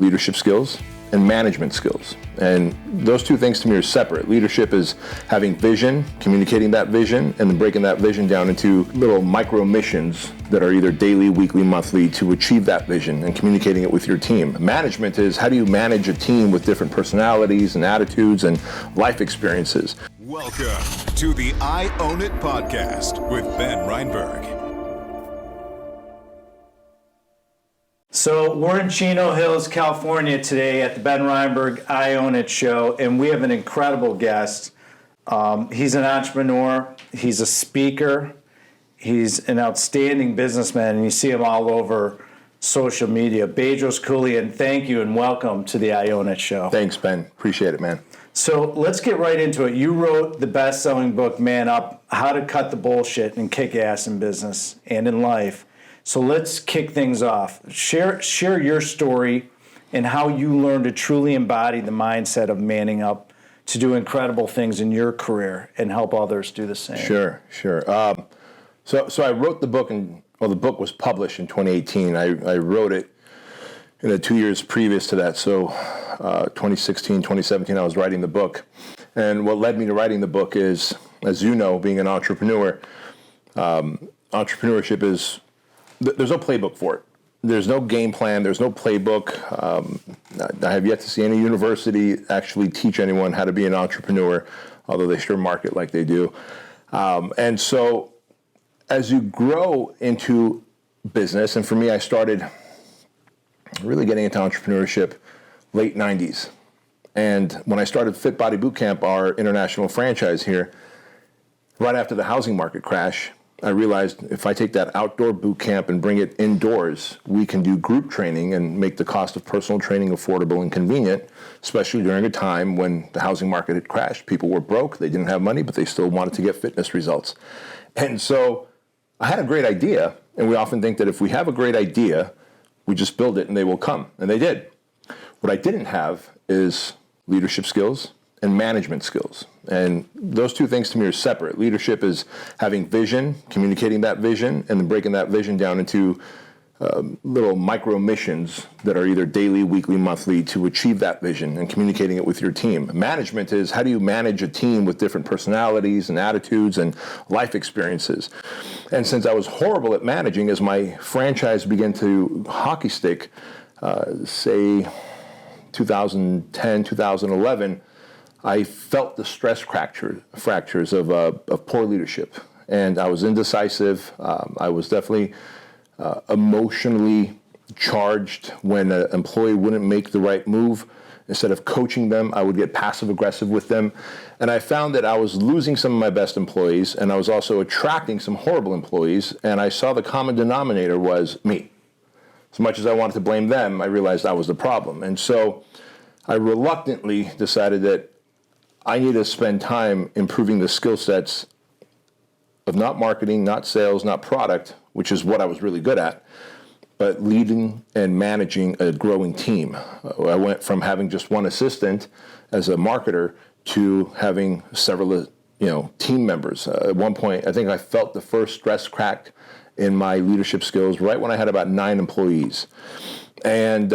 leadership skills and management skills. And those two things to me are separate. Leadership is having vision, communicating that vision, and then breaking that vision down into little micro missions that are either daily, weekly, monthly to achieve that vision and communicating it with your team. Management is how do you manage a team with different personalities and attitudes and life experiences. Welcome to the I Own It podcast with Ben Reinberg. So we're in Chino Hills, California today at the Ben Reinberg I Own It show, and we have an incredible guest. He's an entrepreneur, he's a speaker, he's an outstanding businessman, and you see him all over social media. Bedros Keuilian, thank you and welcome to the I Own It show. Thanks, Ben. Appreciate it, man. So let's get right into it. You wrote the best-selling book, Man Up, How to Cut the Bullshit and Kick Ass in Business and in Life. So let's kick things off. Share your story and how you learned to truly embody the mindset of manning up to do incredible things in your career and help others do the same. Sure. So I wrote the book, the book was published in 2018. I wrote it in the 2 years previous to that. So 2016, 2017, I was writing the book. And what led me to writing the book is, as you know, being an entrepreneur, entrepreneurship is, there's no playbook for it. There's no game plan. There's no playbook. I have yet to see any university actually teach anyone how to be an entrepreneur, although they sure market like they do. And so as you grow into business, and for me, I started really getting into entrepreneurship late 90s. And when I started Fit Body Bootcamp, our international franchise here, right after the housing market crash, I realized if I take that outdoor boot camp and bring it indoors, we can do group training and make the cost of personal training affordable and convenient, especially during a time when the housing market had crashed. People were broke, they didn't have money, but they still wanted to get fitness results. And so I had a great idea, and we often think that if we have a great idea, we just build it and they will come, and they did. What I didn't have is leadership skills and management skills. And those two things to me are separate. Leadership is having vision, communicating that vision, and then breaking that vision down into little micro missions that are either daily, weekly, monthly to achieve that vision and communicating it with your team. Management is how do you manage a team with different personalities and attitudes and life experiences. And since I was horrible at managing, as my franchise began to hockey stick, say 2010, 2011, I felt the stress fractures of poor leadership, and I was indecisive. I was definitely emotionally charged when an employee wouldn't make the right move. Instead of coaching them, I would get passive aggressive with them, and I found that I was losing some of my best employees, and I was also attracting some horrible employees, and I saw the common denominator was me. As much as I wanted to blame them, I realized I was the problem, and so I reluctantly decided that I need to spend time improving the skill sets of not marketing, not sales, not product, which is what I was really good at, but leading and managing a growing team. I went from having just one assistant as a marketer to having several, team members. At one point, I think I felt the first stress crack in my leadership skills right when I had about 9 employees. And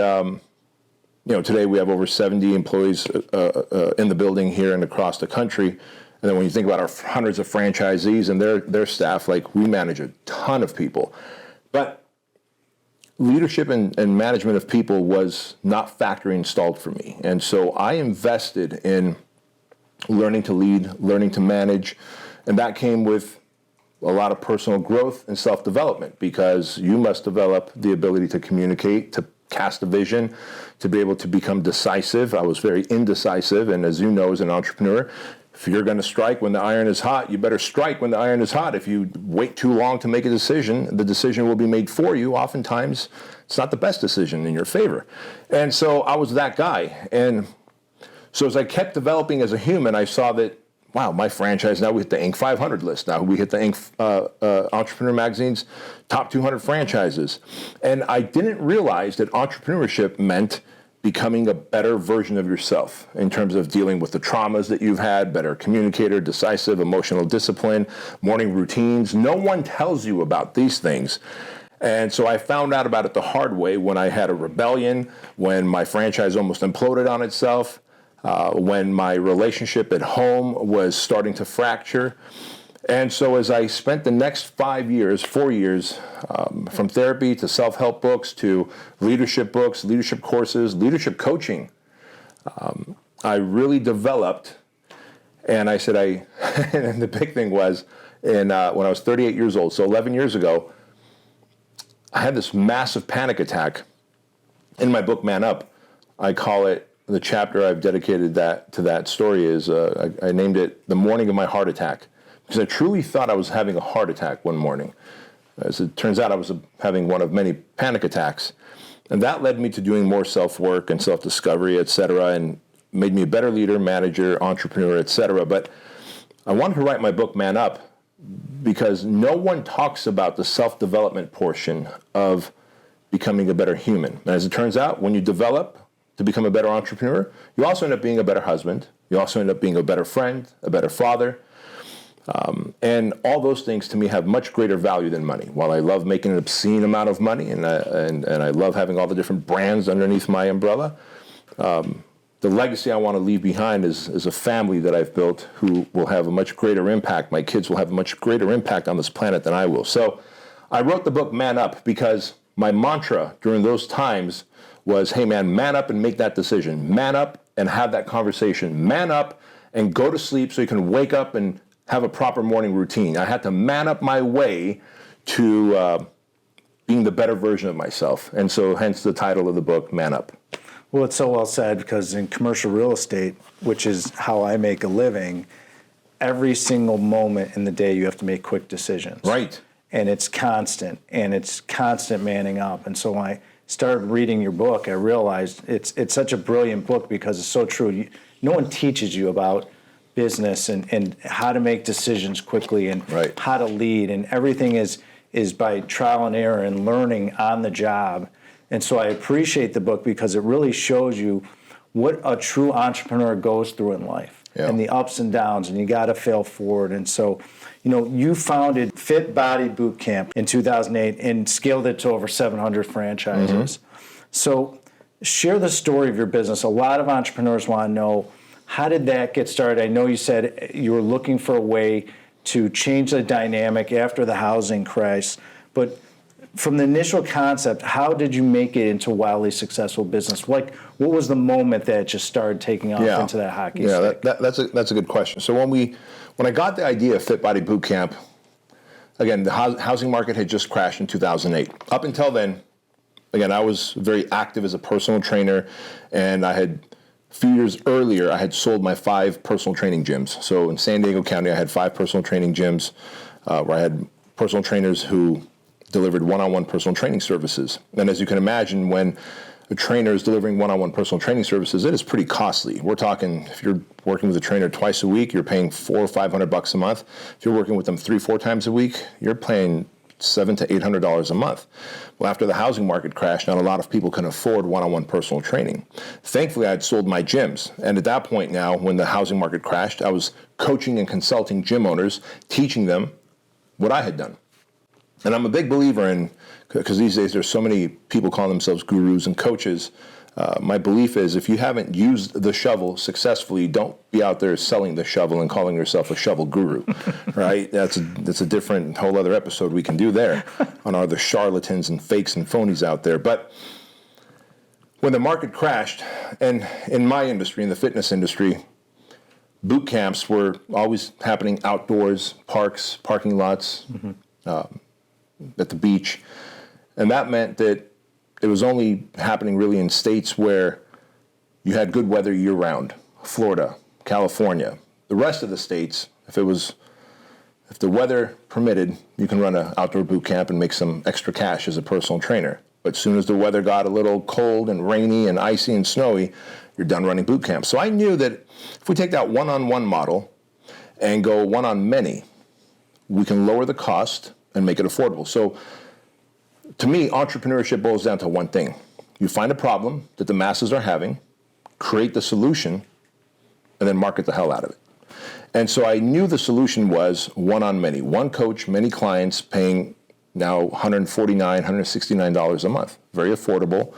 today we have over 70 employees in the building here and across the country. And then when you think about our hundreds of franchisees and their staff, we manage a ton of people. But leadership and management of people was not factory installed for me. And so I invested in learning to lead, learning to manage, and that came with a lot of personal growth and self-development, because you must develop the ability to communicate, to cast a vision, to be able to become decisive. I was very indecisive, and as you know, as an entrepreneur, if you're going to strike when the iron is hot, you better strike when the iron is hot. If you wait too long to make a decision, the decision will be made for you. Oftentimes, it's not the best decision in your favor. And so I was that guy. And so as I kept developing as a human, I saw that, wow, my franchise, now we hit the Inc. 500 list. Now we hit the Inc. Entrepreneur Magazine's top 200 franchises. And I didn't realize that entrepreneurship meant becoming a better version of yourself in terms of dealing with the traumas that you've had, better communicator, decisive, emotional discipline, morning routines. No one tells you about these things. And so I found out about it the hard way when I had a rebellion, when my franchise almost imploded on itself, when my relationship at home was starting to fracture. And so as I spent the next 4 years, from therapy to self-help books to leadership books, leadership courses, leadership coaching, I really developed. And I said, and the big thing was, when I was 38 years old, so 11 years ago, I had this massive panic attack. In my book, Man Up, I call it, the chapter I've dedicated to that story is, I named it The Morning of My Heart Attack. Because I truly thought I was having a heart attack one morning. As it turns out, I was having one of many panic attacks. And that led me to doing more self-work and self-discovery, et cetera, and made me a better leader, manager, entrepreneur, et cetera. But I wanted to write my book, Man Up, because no one talks about the self-development portion of becoming a better human. And as it turns out, when you develop to become a better entrepreneur, you also end up being a better husband. You also end up being a better friend, a better father. And all those things to me have much greater value than money. While I love making an obscene amount of money and I love having all the different brands underneath my umbrella, the legacy I want to leave behind is a family that I've built who will have a much greater impact. My kids will have a much greater impact on this planet than I will. So I wrote the book Man Up because my mantra during those times was, hey man up and make that decision. Man up and have that conversation. Man up and go to sleep so you can wake up and have a proper morning routine. I had to man up my way to being the better version of myself. And so hence the title of the book, Man Up. Well, it's so well said, because in commercial real estate, which is how I make a living, every single moment in the day you have to make quick decisions. Right. And it's constant manning up. And so when I started reading your book, I realized it's such a brilliant book because it's so true. No one teaches you about business and how to make decisions quickly and right. how to lead, and everything is by trial and error and learning on the job. And so I appreciate the book because it really shows you what a true entrepreneur goes through in life, yeah. and the ups and downs, and you got to fail forward. And so, you founded Fit Body Boot Camp in 2008 and scaled it to over 700 franchises. Mm-hmm. So share the story of your business. A lot of entrepreneurs want to know, how did that get started? I know you said you were looking for a way to change the dynamic after the housing crash, but from the initial concept, how did you make it into a wildly successful business? What was the moment that it just started taking off into that hockey stick? That's a good question. So when I got the idea of Fit Body Boot Camp, again, the housing market had just crashed in 2008. Up until then, again, I was very active as a personal trainer, and a few years earlier, I had sold my 5 personal training gyms. So in San Diego County, I had 5 personal training gyms where I had personal trainers who delivered one-on-one personal training services. And as you can imagine, when a trainer is delivering one-on-one personal training services, it is pretty costly. We're talking, if you're working with a trainer twice a week, you're paying $400 or $500 a month. If you're working with them 3-4 times a week, you're paying $700 to $800 a month. Well, after the housing market crashed, not a lot of people can afford one-on-one personal training. Thankfully, I had sold my gyms. And at that point now, when the housing market crashed, I was coaching and consulting gym owners, teaching them what I had done. And I'm a big believer in, because these days there's so many people calling themselves gurus and coaches, my belief is if you haven't used the shovel successfully, don't be out there selling the shovel and calling yourself a shovel guru, right? That's a different whole other episode we can do there on all the charlatans and fakes and phonies out there. But when the market crashed, and in my industry, in the fitness industry, boot camps were always happening outdoors, parks, parking lots, at the beach. And that meant that it was only happening really in states where you had good weather year-round. Florida, California. The rest of the states, if the weather permitted, you can run an outdoor boot camp and make some extra cash as a personal trainer. But as soon as the weather got a little cold and rainy and icy and snowy, you're done running boot camps. So I knew that if we take that one-on-one model and go one-on-many, we can lower the cost and make it affordable. So to me, entrepreneurship boils down to one thing. You find a problem that the masses are having, create the solution, and then market the hell out of it. And so I knew the solution was one-on-many. One coach, many clients, paying now $149, $169 a month. Very affordable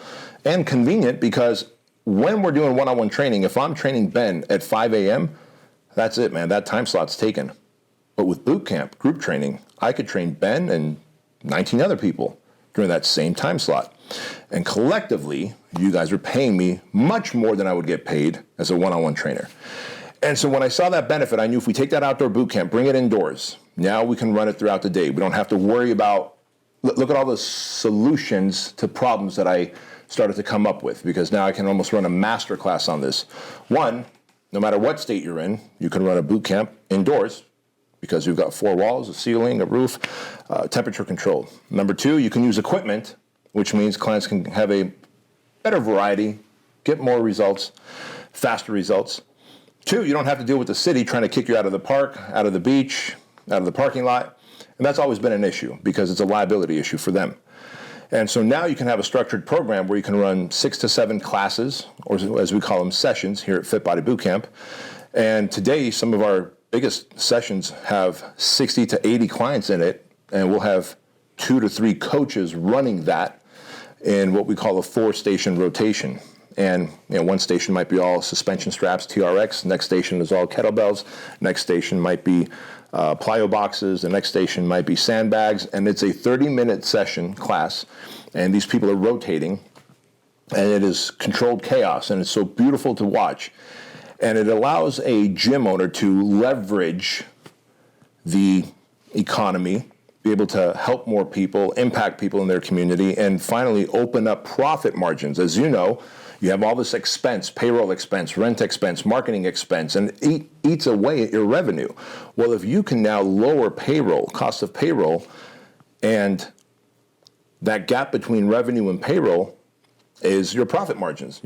and convenient, because when we're doing one-on-one training, if I'm training Ben at 5 a.m., that's it, man. That time slot's taken. But with boot camp, group training, I could train Ben and 19 other people during that same time slot. And collectively, you guys are paying me much more than I would get paid as a one-on-one trainer. And so when I saw that benefit, I knew if we take that outdoor boot camp, bring it indoors, now we can run it throughout the day. We don't have to worry about, look at all the solutions to problems that I started to come up with, because now I can almost run a master class on this. One, no matter what state you're in, you can run a boot camp indoors, because you've got 4 walls, a ceiling, a roof, temperature controlled. Number 2, you can use equipment, which means clients can have a better variety, get more results, faster results. 2, you don't have to deal with the city trying to kick you out of the park, out of the beach, out of the parking lot. And that's always been an issue, because it's a liability issue for them. And so now you can have a structured program where you can run 6 to 7 classes, or as we call them, sessions, here at Fit Body Bootcamp. And today, some of our biggest sessions have 60 to 80 clients in it, and we'll have 2 to 3 coaches running that in what we call a 4-station rotation. And one station might be all suspension straps, TRX. Next station is all kettlebells. Next station might be plyo boxes. The next station might be sandbags. And it's a 30-minute session class. And these people are rotating. And it is controlled chaos. And it's so beautiful to watch. And it allows a gym owner to leverage the economy, be able to help more people, impact people in their community, and finally open up profit margins. As you know, you have all this expense, payroll expense, rent expense, marketing expense, and it eats away at your revenue. Well, if you can now lower payroll, cost of payroll, and that gap between revenue and payroll is your profit margins.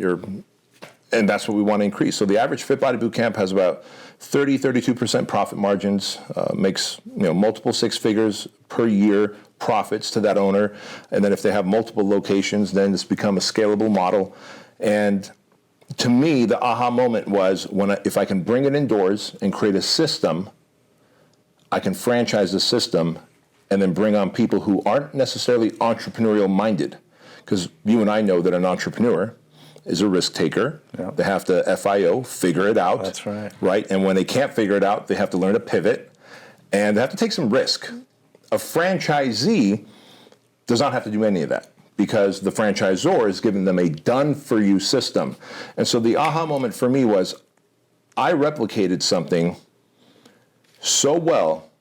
And that's what we want to increase. So the average Fit Body Bootcamp has about 32% profit margins, makes multiple 6 figures per year profits to that owner. And then if they have multiple locations, then it's become a scalable model. And to me, the aha moment was if I can bring it indoors and create a system, I can franchise the system and then bring on people who aren't necessarily entrepreneurial minded. Because you and I know that an entrepreneur is a risk taker. Yep. They have to FIO, figure it out. That's right. Right? And when they can't figure it out, they have to learn to pivot, and they have to take some risk. A franchisee does not have to do any of that, because the franchisor is giving them a done-for-you system. And so the aha moment for me was I replicated something so well,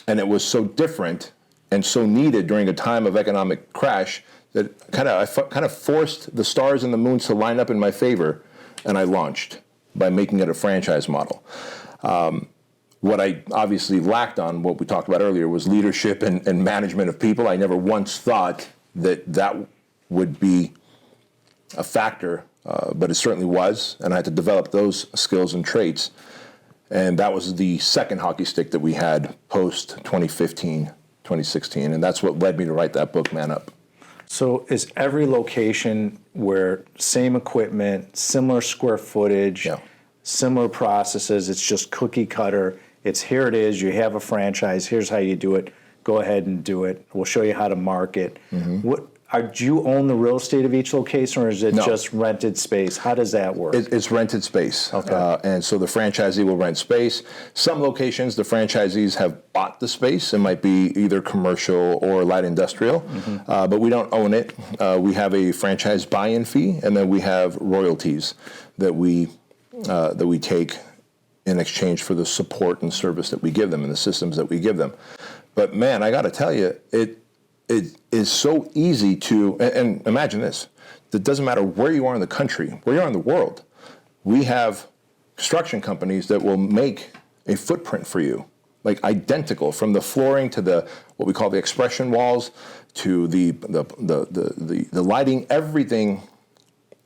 and it was so different and so needed during a time of economic crash that I kind of forced the stars and the moons to line up in my favor, and I launched by making it a franchise model. What I obviously lacked on, what we talked about earlier, was leadership and management of people. I never once thought that would be a factor, but it certainly was, and I had to develop those skills and traits. And that was the second hockey stick that we had post 2015, 2016, and that's what led me to write that book, Man Up. So is every location where same equipment, similar square footage, similar processes, it's just cookie cutter, it's here it is, you have a franchise, here's how you do it, go ahead and do it, we'll show you how to market. Mm-hmm. Do you own the real estate of each location, or is it just rented space? How does that work? It's rented space. Okay. And so the franchisee will rent space. Some locations, the franchisees have bought the space. It might be either commercial or light industrial, but we don't own it. We have a franchise buy-in fee, and then we have royalties that we take in exchange for the support and service that we give them and the systems that we give them. But man, I got to tell you, it is so easy to, and imagine this, it doesn't matter where you are in the country, where you are in the world, we have construction companies that will make a footprint for you, like identical, from the flooring to what we call the expression walls to the lighting. Everything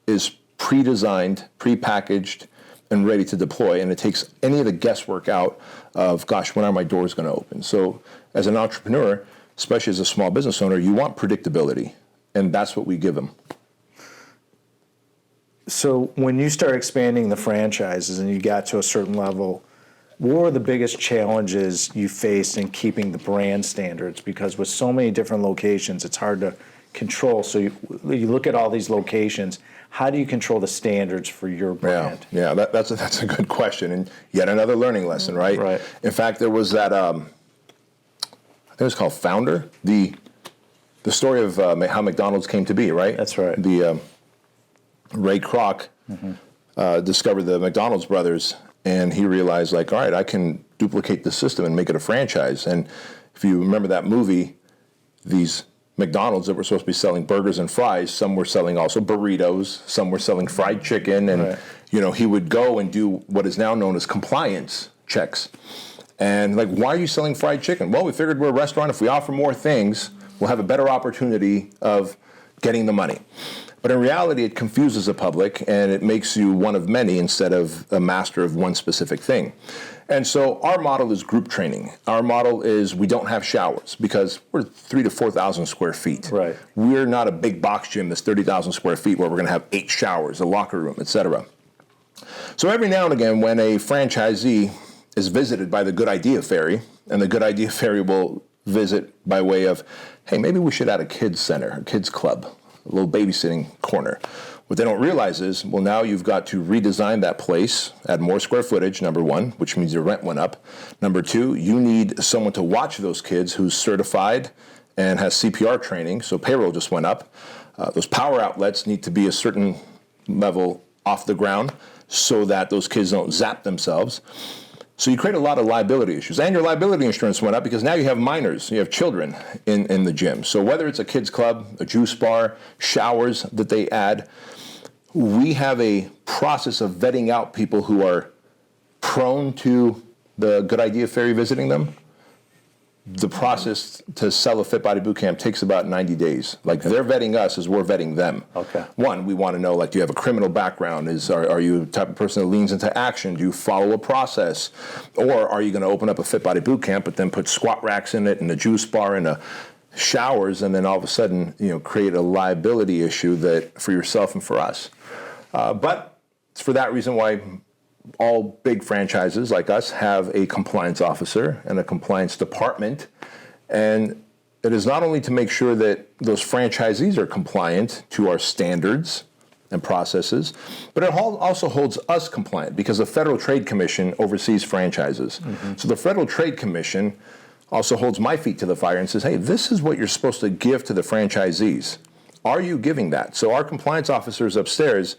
is pre-designed, pre-packaged, and ready to deploy, and it takes any of the guesswork out of, gosh, when are my doors going to open? So as an entrepreneur, especially as a small business owner, you want predictability, and that's what we give them. So when you start expanding the franchises and you got to a certain level, What were the biggest challenges you faced in keeping the brand standards? Because with so many different locations, it's hard to control. So you look at all these locations, how do you control the standards for your brand? Yeah, that's a good question, and yet another learning lesson, right? Right. In fact, there was that, I think it was called Founder, the story of how McDonald's came to be, right? That's right. The Ray Kroc discovered the McDonald's brothers, and he realized, like, all right, I can duplicate the system and make it a franchise. And if you remember that movie, these McDonald's that were supposed to be selling burgers and fries, some were selling also burritos, some were selling fried chicken, and Right. he would go and do what is now known as compliance checks. And like, why are you selling fried chicken? Well, we figured we're a restaurant. If we offer more things, we'll have a better opportunity of getting the money. But in reality, it confuses the public, and it makes you one of many instead of a master of one specific thing. And so our model is group training. Our model is we don't have showers because we're 3,000 to 4,000 square feet. Right. We're not a big box gym that's 30,000 square feet where we're going to have 8 showers, a locker room, etc. So every now and again, when a franchisee is visited by the Good Idea Fairy, and the Good Idea Fairy will visit by way of, hey, maybe we should add a kids center, a kids club, a little babysitting corner. What they don't realize is, well, now you've got to redesign that place, add more square footage, number one, which means your rent went up. Number two, you need someone to watch those kids who's certified and has CPR training, so payroll just went up. Those power outlets need to be a certain level off the ground so that those kids don't zap themselves. So you create a lot of liability issues. And your liability insurance went up because now you have minors, you have children in the gym. So whether it's a kids club, a juice bar, showers that they add, we have a process of vetting out people who are prone to the Good Idea Fairy visiting them. The process to sell a Fit Body Bootcamp takes about 90 days. Like, they're vetting us as we're vetting them. Okay. One, we want to know, like, do you have a criminal background? Are you the type of person that leans into action? Do you follow a process? Or are you going to open up a Fit Body Bootcamp but then put squat racks in it and a juice bar and a showers, and then all of a sudden, create a liability issue that for yourself and for us. But it's for that reason why all big franchises like us have a compliance officer and a compliance department. And it is not only to make sure that those franchisees are compliant to our standards and processes, but it also holds us compliant because the Federal Trade Commission oversees franchises. Mm-hmm. So the Federal Trade Commission also holds my feet to the fire and says, hey, this is what you're supposed to give to the franchisees. Are you giving that? So our compliance officers upstairs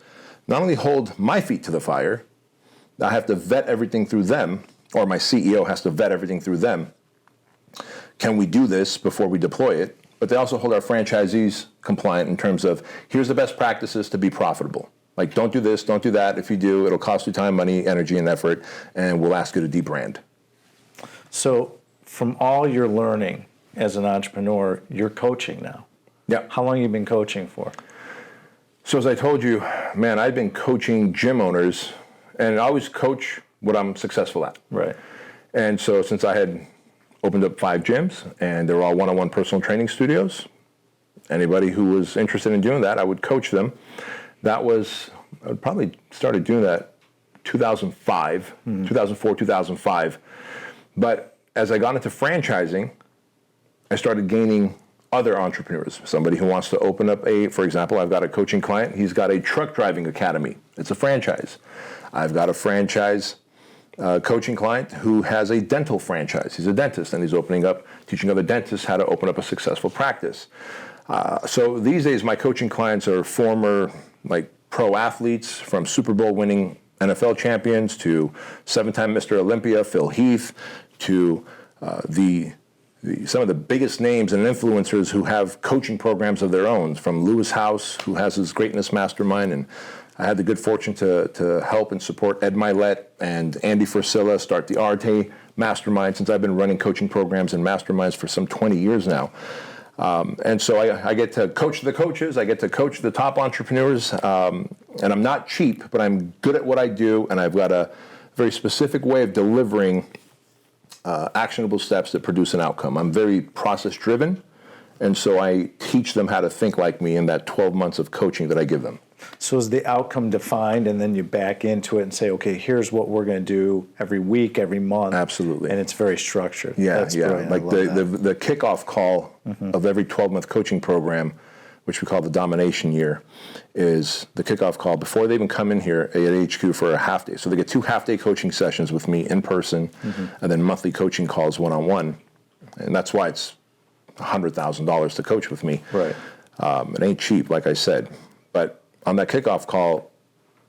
not only hold my feet to the fire, I have to vet everything through them, or my CEO has to vet everything through them. Can we do this before we deploy it? But they also hold our franchisees compliant in terms of, here's the best practices to be profitable. Like, don't do this, don't do that. If you do, it'll cost you time, money, energy, and effort, and we'll ask you to debrand. So from all your learning as an entrepreneur, you're coaching now. Yeah. How long have you been coaching for? So as I told you, man, I've been coaching gym owners, and I always coach what I'm successful at. Right. And so since I had opened up 5 gyms, and they were all one-on-one personal training studios, anybody who was interested in doing that, I would coach them. I probably started doing that 2005, 2004, 2005. But as I got into franchising, I started gaining other entrepreneurs. Somebody who wants to open up for example, I've got a coaching client. He's got a truck driving academy. It's a franchise. I've got a franchise coaching client who has a dental franchise. He's a dentist, and he's teaching other dentists how to open up a successful practice. So these days, my coaching clients are former pro athletes, from Super Bowl winning NFL champions to 7-time Mr. Olympia, Phil Heath, to some of the biggest names and influencers who have coaching programs of their own, from Lewis House, who has his Greatness Mastermind, and I had the good fortune to help and support Ed Milet and Andy Frisilla start the Arte Mastermind, since I've been running coaching programs and masterminds for some 20 years now. And so I get to coach the coaches, I get to coach the top entrepreneurs, and I'm not cheap, but I'm good at what I do, and I've got a very specific way of delivering actionable steps that produce an outcome. I'm very process-driven, and so I teach them how to think like me in that 12 months of coaching that I give them. So is the outcome defined, and then you back into it and say, okay, here's what we're going to do every week, every month. Absolutely. And it's very structured. Yeah, That's yeah. brilliant. Like I love the kickoff call of every 12-month coaching program, which we call the domination year, is the kickoff call before they even come in here at HQ for a half day. So they get 2 half-day coaching sessions with me in person, and then monthly coaching calls one-on-one. And that's why it's $100,000 to coach with me. Right. It ain't cheap, like I said. But on that kickoff call,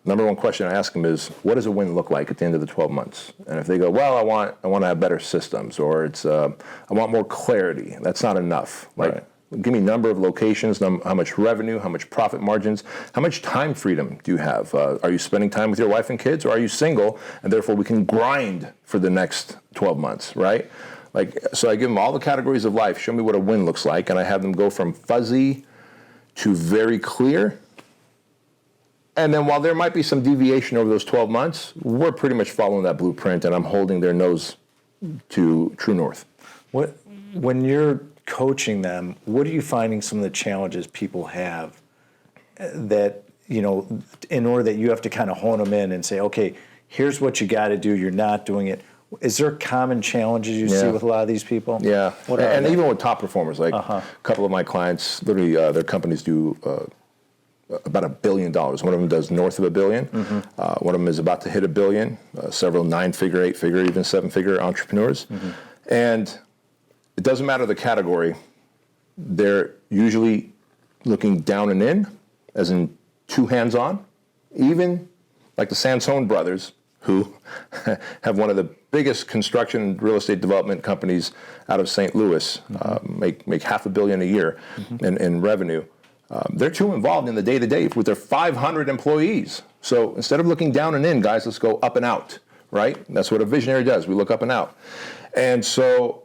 number one question I ask them is, what does a win look like at the end of the 12 months? And if they go, well, I want to have better systems, or it's I want more clarity, that's not enough. Like, Right. give me number of locations, how much revenue, how much profit margins, how much time freedom do you have? Are you spending time with your wife and kids, or are you single, and therefore we can grind for the next 12 months, right? Like, so I give them all the categories of life, show me what a win looks like, and I have them go from fuzzy to very clear. And then while there might be some deviation over those 12 months, we're pretty much following that blueprint, and I'm holding their nose to true north. When you're coaching them, what are you finding some of the challenges people have that, you know, in order that you have to kind of hone them in and say, okay, here's what you got to do, you're not doing it. Is there common challenges you see with a lot of these people? Yeah, and even with top performers, like Uh-huh. a couple of my clients, literally their companies do about $1 billion. One of them does north of $1 billion. One of them is about to hit $1 billion. Several 9-figure, 8-figure, even 7-figure entrepreneurs. And it doesn't matter the category. They're usually looking down and in, as in 2 hands on. Even like the Sansone brothers, who have one of the biggest construction and real estate development companies out of St. Louis, make $500 million a year in revenue. They're too involved in the day-to-day with their 500 employees. So instead of looking down and in, guys, let's go up and out, right? That's what a visionary does. We look up and out. And so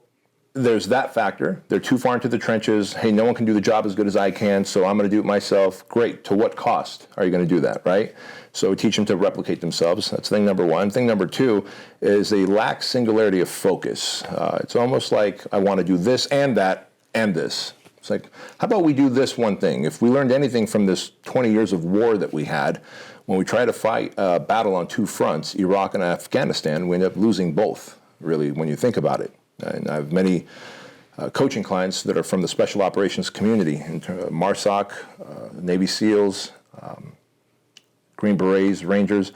there's that factor. They're too far into the trenches. Hey, no one can do the job as good as I can, so I'm going to do it myself. Great. To what cost are you going to do that, right? So we teach them to replicate themselves. That's thing number one. Thing number two is they lack singularity of focus. It's almost like I want to do this and that and this. It's like, how about we do this one thing? If we learned anything from this 20 years of war that we had, when we try to fight a battle on 2 fronts, Iraq and Afghanistan, we end up losing both, really, when you think about it. And I have many coaching clients that are from the special operations community, in MARSOC, Navy SEALs, Green Berets, Rangers,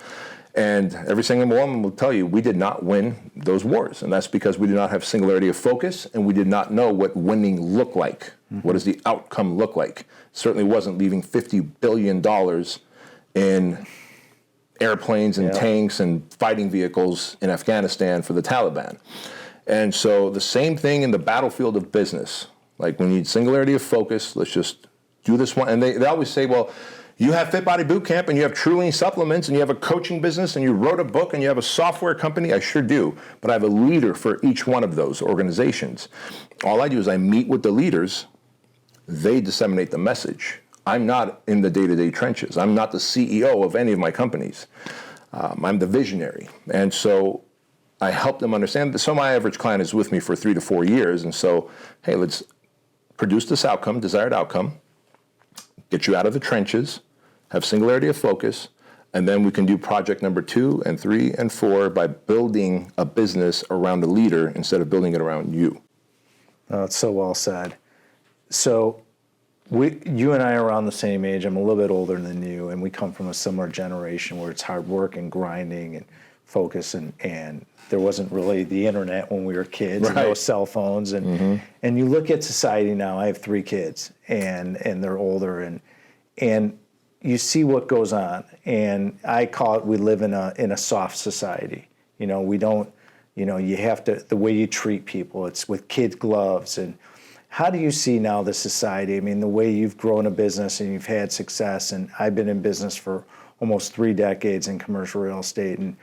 and every single one of them will tell you we did not win those wars. And that's because we did not have singularity of focus, and we did not know what winning looked like. What does the outcome look like? It certainly wasn't leaving $50 billion in airplanes and tanks and fighting vehicles in Afghanistan for the Taliban. And so the same thing in the battlefield of business. Like, we need singularity of focus. Let's just do this one. And they always say, well, you have Fit Body Boot Camp, and you have Truly Supplements, and you have a coaching business, and you wrote a book, and you have a software company. I sure do. But I have a leader for each one of those organizations. All I do is I meet with the leaders. They disseminate the message. I'm not in the day-to-day trenches. I'm not the CEO of any of my companies. I'm the visionary. And so I help them understand. So my average client is with me for 3 to 4 years. And so, hey, let's produce this outcome, desired outcome, get you out of the trenches, have singularity of focus, and then we can do project number 2 and 3 and 4 by building a business around a leader instead of building it around you. Oh, it's so well said. So you and I are around the same age. I'm a little bit older than you, and we come from a similar generation where it's hard work and grinding and focus, and there wasn't really the internet when we were kids, and no cell phones. And and you look at society now. I have 3 kids, and they're older, and you see what goes on. And I call it, we live in a soft society. You know, we don't, you know, you have to, the way you treat people, it's with kid gloves. And how do you see now the society? I mean, the way you've grown a business and you've had success, and I've been in business for almost 3 decades in commercial real estate, and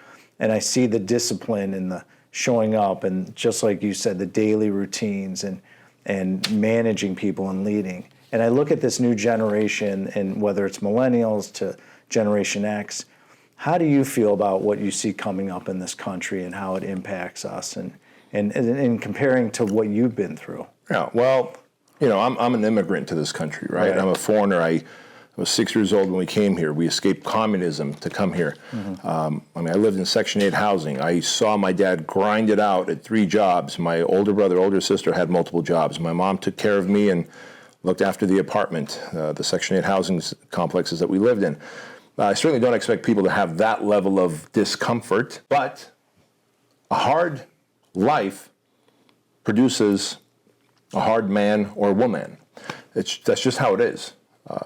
I see the discipline and the showing up, and just like you said, the daily routines and managing people and leading. And I look at this new generation, and whether it's millennials to Generation X, how do you feel about what you see coming up in this country and how it impacts us, and comparing to what you've been through? Yeah, well, you know, I'm an immigrant to this country, right? I'm a foreigner. I was 6 years old when we came here. We escaped communism to come here. I lived in Section 8 housing. I saw my dad grind it out at 3 jobs. My older brother, older sister had multiple jobs. My mom took care of me and looked after the apartment, the Section 8 housing complexes that we lived in. I certainly don't expect people to have that level of discomfort, but a hard life produces a hard man or woman. That's just how it is.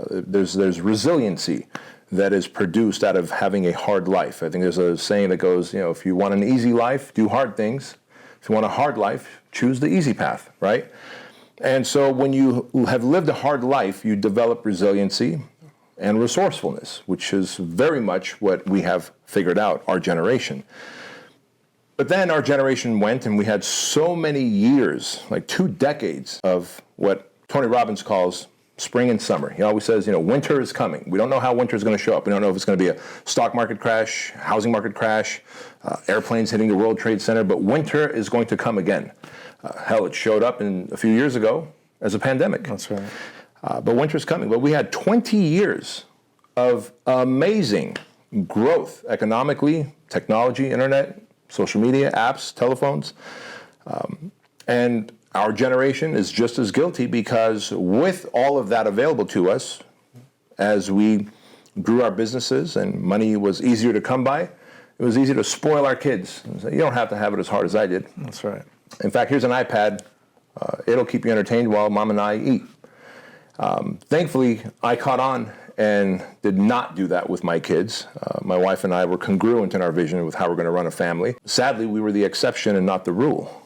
There's resiliency that is produced out of having a hard life. I think there's a saying that goes, if you want an easy life, do hard things. If you want a hard life, choose the easy path, right? And so when you have lived a hard life, you develop resiliency and resourcefulness, which is very much what we have figured out, our generation. But then our generation went and we had so many years, like 2 decades of what Tony Robbins calls spring and summer. He always says, winter is coming. We don't know how winter is going to show up. We don't know if it's going to be a stock market crash, housing market crash, airplanes hitting the World Trade Center, but winter is going to come again. Hell, it showed up a few years ago as a pandemic. That's right. But winter's coming. But we had 20 years of amazing growth economically, technology, internet, social media, apps, telephones. And our generation is just as guilty because with all of that available to us, as we grew our businesses and money was easier to come by, it was easy to spoil our kids. You don't have to have it as hard as I did. That's right. In fact, here's an iPad. It'll keep you entertained while Mom and I eat. Thankfully, I caught on and did not do that with my kids. My wife and I were congruent in our vision with how we're going to run a family. Sadly, we were the exception and not the rule.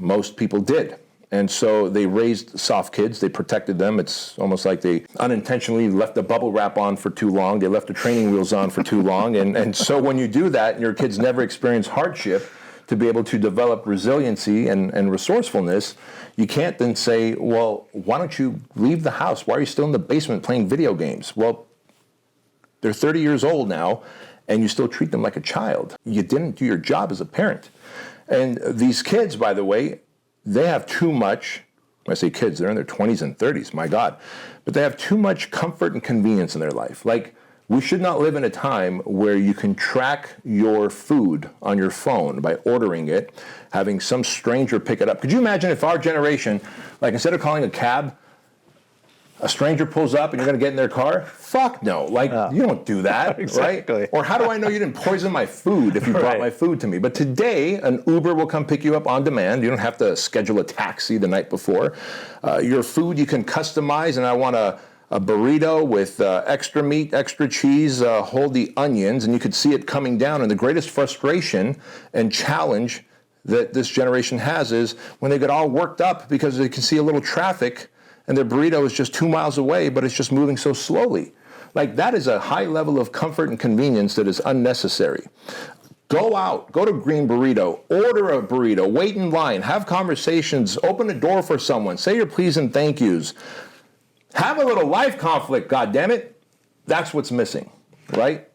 Most people did. And so they raised soft kids. They protected them. It's almost like they unintentionally left the bubble wrap on for too long. They left the training wheels on for too long. And so when you do that and your kids never experience hardship, to be able to develop resiliency and resourcefulness, you can't then say, well, why don't you leave the house? Why are you still in the basement playing video games? Well, they're 30 years old now, and you still treat them like a child. You didn't do your job as a parent. And these kids, by the way, they have too much, when I say kids, they're in their 20s and 30s, my God, but they have too much comfort and convenience in their life. Like, we should not live in a time where you can track your food on your phone by ordering it, having some stranger pick it up. Could you imagine if our generation, like instead of calling a cab, a stranger pulls up and you're going to get in their car? Fuck no. Like, you don't do that, Exactly. right? Or how do I know you didn't poison my food if you brought my food to me? But today, an Uber will come pick you up on demand. You don't have to schedule a taxi the night before. Your food you can customize, and I want a burrito with extra meat, extra cheese, hold the onions, and you could see it coming down. And the greatest frustration and challenge that this generation has is when they get all worked up because they can see a little traffic and their burrito is just 2 miles away, but it's just moving so slowly. Like, that is a high level of comfort and convenience that is unnecessary. Go out, go to Green Burrito, order a burrito, wait in line, have conversations, open a door for someone, say your please and thank yous. Have a little life conflict, goddammit. That's what's missing, right?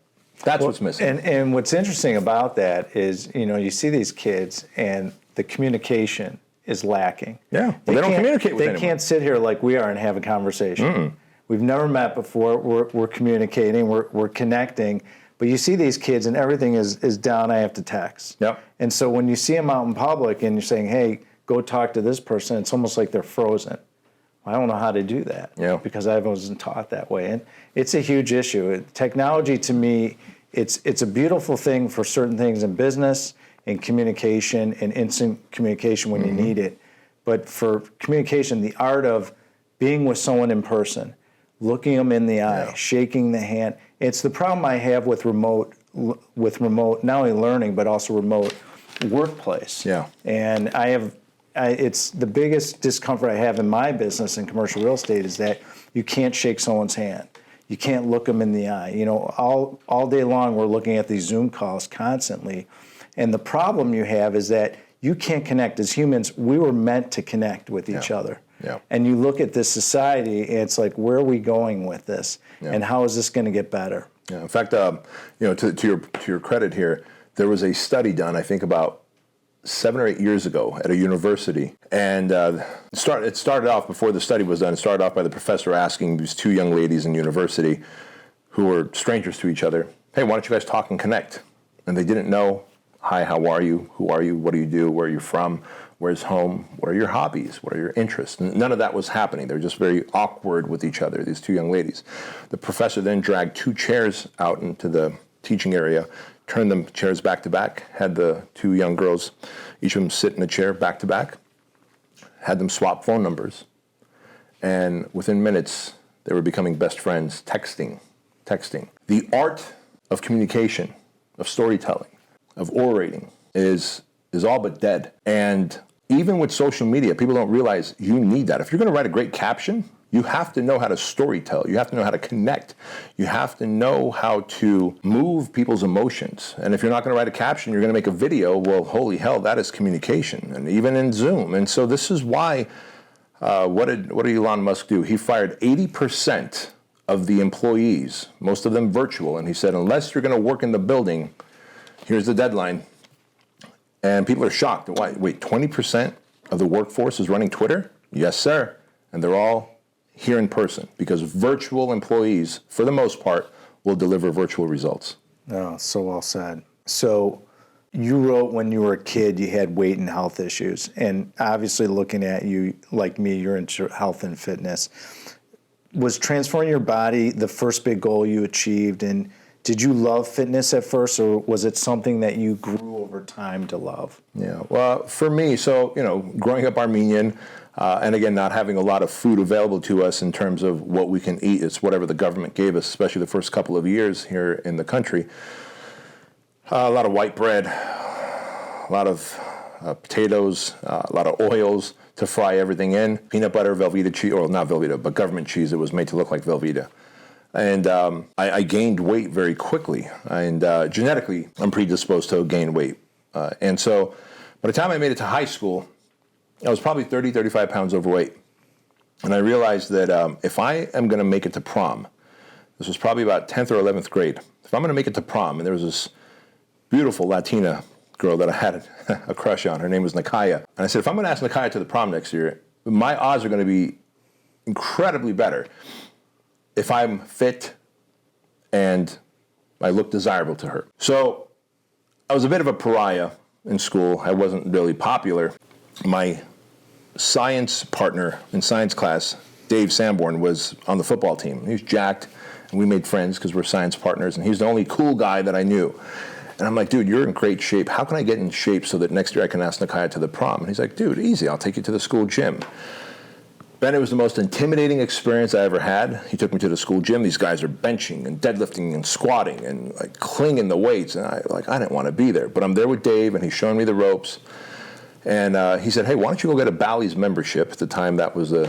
That's what's missing. And what's interesting about that is, you see these kids and the communication is lacking. Yeah, they don't communicate with anyone. They can't sit here like we are and have a conversation. We've never met before. We're communicating. We're connecting. But you see these kids and everything is down. I have to text. Yep. And so when you see them out in public and you're saying, hey, go talk to this person, it's almost like they're frozen. I don't know how to do that because I wasn't taught that way. And it's a huge issue. Technology, to me, it's a beautiful thing for certain things in business, in communication, and instant communication when you need it. But for communication, the art of being with someone in person, looking them in the eye, shaking the hand. It's the problem I have with remote, not only learning, but also remote workplace. Yeah. And it's the biggest discomfort I have in my business in commercial real estate is that you can't shake someone's hand. You can't look them in the eye. All day long we're looking at these Zoom calls constantly. And the problem you have is that you can't connect. As humans, we were meant to connect with each other. Yeah. And you look at this society, and it's like, where are we going with this? Yeah. And how is this going to get better? Yeah. In fact, to your credit here, there was a study done, I think about 7 or 8 years ago at a university. And it started off, before the study was done, it started off by the professor asking these two young ladies in university who were strangers to each other, hey, why don't you guys talk and connect? And they didn't know, hi, how are you? Who are you? What do you do? Where are you from? Where's home? What are your hobbies? What are your interests? And none of that was happening. They were just very awkward with each other, these two young ladies. The professor then dragged 2 chairs out into the teaching area, turned them chairs back to back, had the 2 young girls, each of them sit in a chair back to back, had them swap phone numbers, and within minutes, they were becoming best friends, texting. The art of communication, of storytelling, of orating is all but dead. And even with social media, people don't realize you need that. If you're going to write a great caption, you have to know how to storytell. You have to know how to connect. You have to know how to move people's emotions. And if you're not going to write a caption, you're going to make a video. Well, holy hell, that is communication. And even in Zoom. And so this is why, what did Elon Musk do? He fired 80% of the employees, most of them virtual. And he said, unless you're going to work in the building, here's the deadline. And people are shocked. Why? Wait, 20% of the workforce is running Twitter? Yes, sir. And they're all here in person, because virtual employees, for the most part, will deliver virtual results. Oh, so well said. So you wrote when you were a kid you had weight and health issues. And obviously looking at you, like me, you're into health and fitness. Was transforming your body the first big goal you achieved? And did you love fitness at first, or was it something that you grew over time to love? Yeah, well, for me, so, growing up Armenian, and again, not having a lot of food available to us in terms of what we can eat. It's whatever the government gave us, especially the first couple of years here in the country. A lot of white bread, a lot of potatoes, a lot of oils to fry everything in. Peanut butter, Velveeta cheese, or not Velveeta, but government cheese. It was made to look like Velveeta. And I gained weight very quickly. And genetically, I'm predisposed to gain weight. And so by the time I made it to high school, I was probably 30, 35 pounds overweight. And I realized that if I am going to make it to prom, this was probably about 10th or 11th grade, if I'm going to make it to prom, and there was this beautiful Latina girl that I had a crush on, her name was Nakaya. And I said, if I'm going to ask Nakaya to the prom next year, my odds are going to be incredibly better if I'm fit and I look desirable to her. So I was a bit of a pariah in school. I wasn't really popular. My science partner in science class, Dave Sanborn, was on the football team. He was jacked, and we made friends because we're science partners, and he's the only cool guy that I knew. And I'm like, dude, you're in great shape. How can I get in shape so that next year I can ask Nakaya to the prom? And he's like, dude, easy. I'll take you to the school gym. Ben, it was the most intimidating experience I ever had. He took me to the school gym. These guys are benching and deadlifting and squatting and like clinging the weights. And I didn't want to be there. But I'm there with Dave, and he's showing me the ropes. And he said, hey, why don't you go get a Bally's membership? At the time, that was the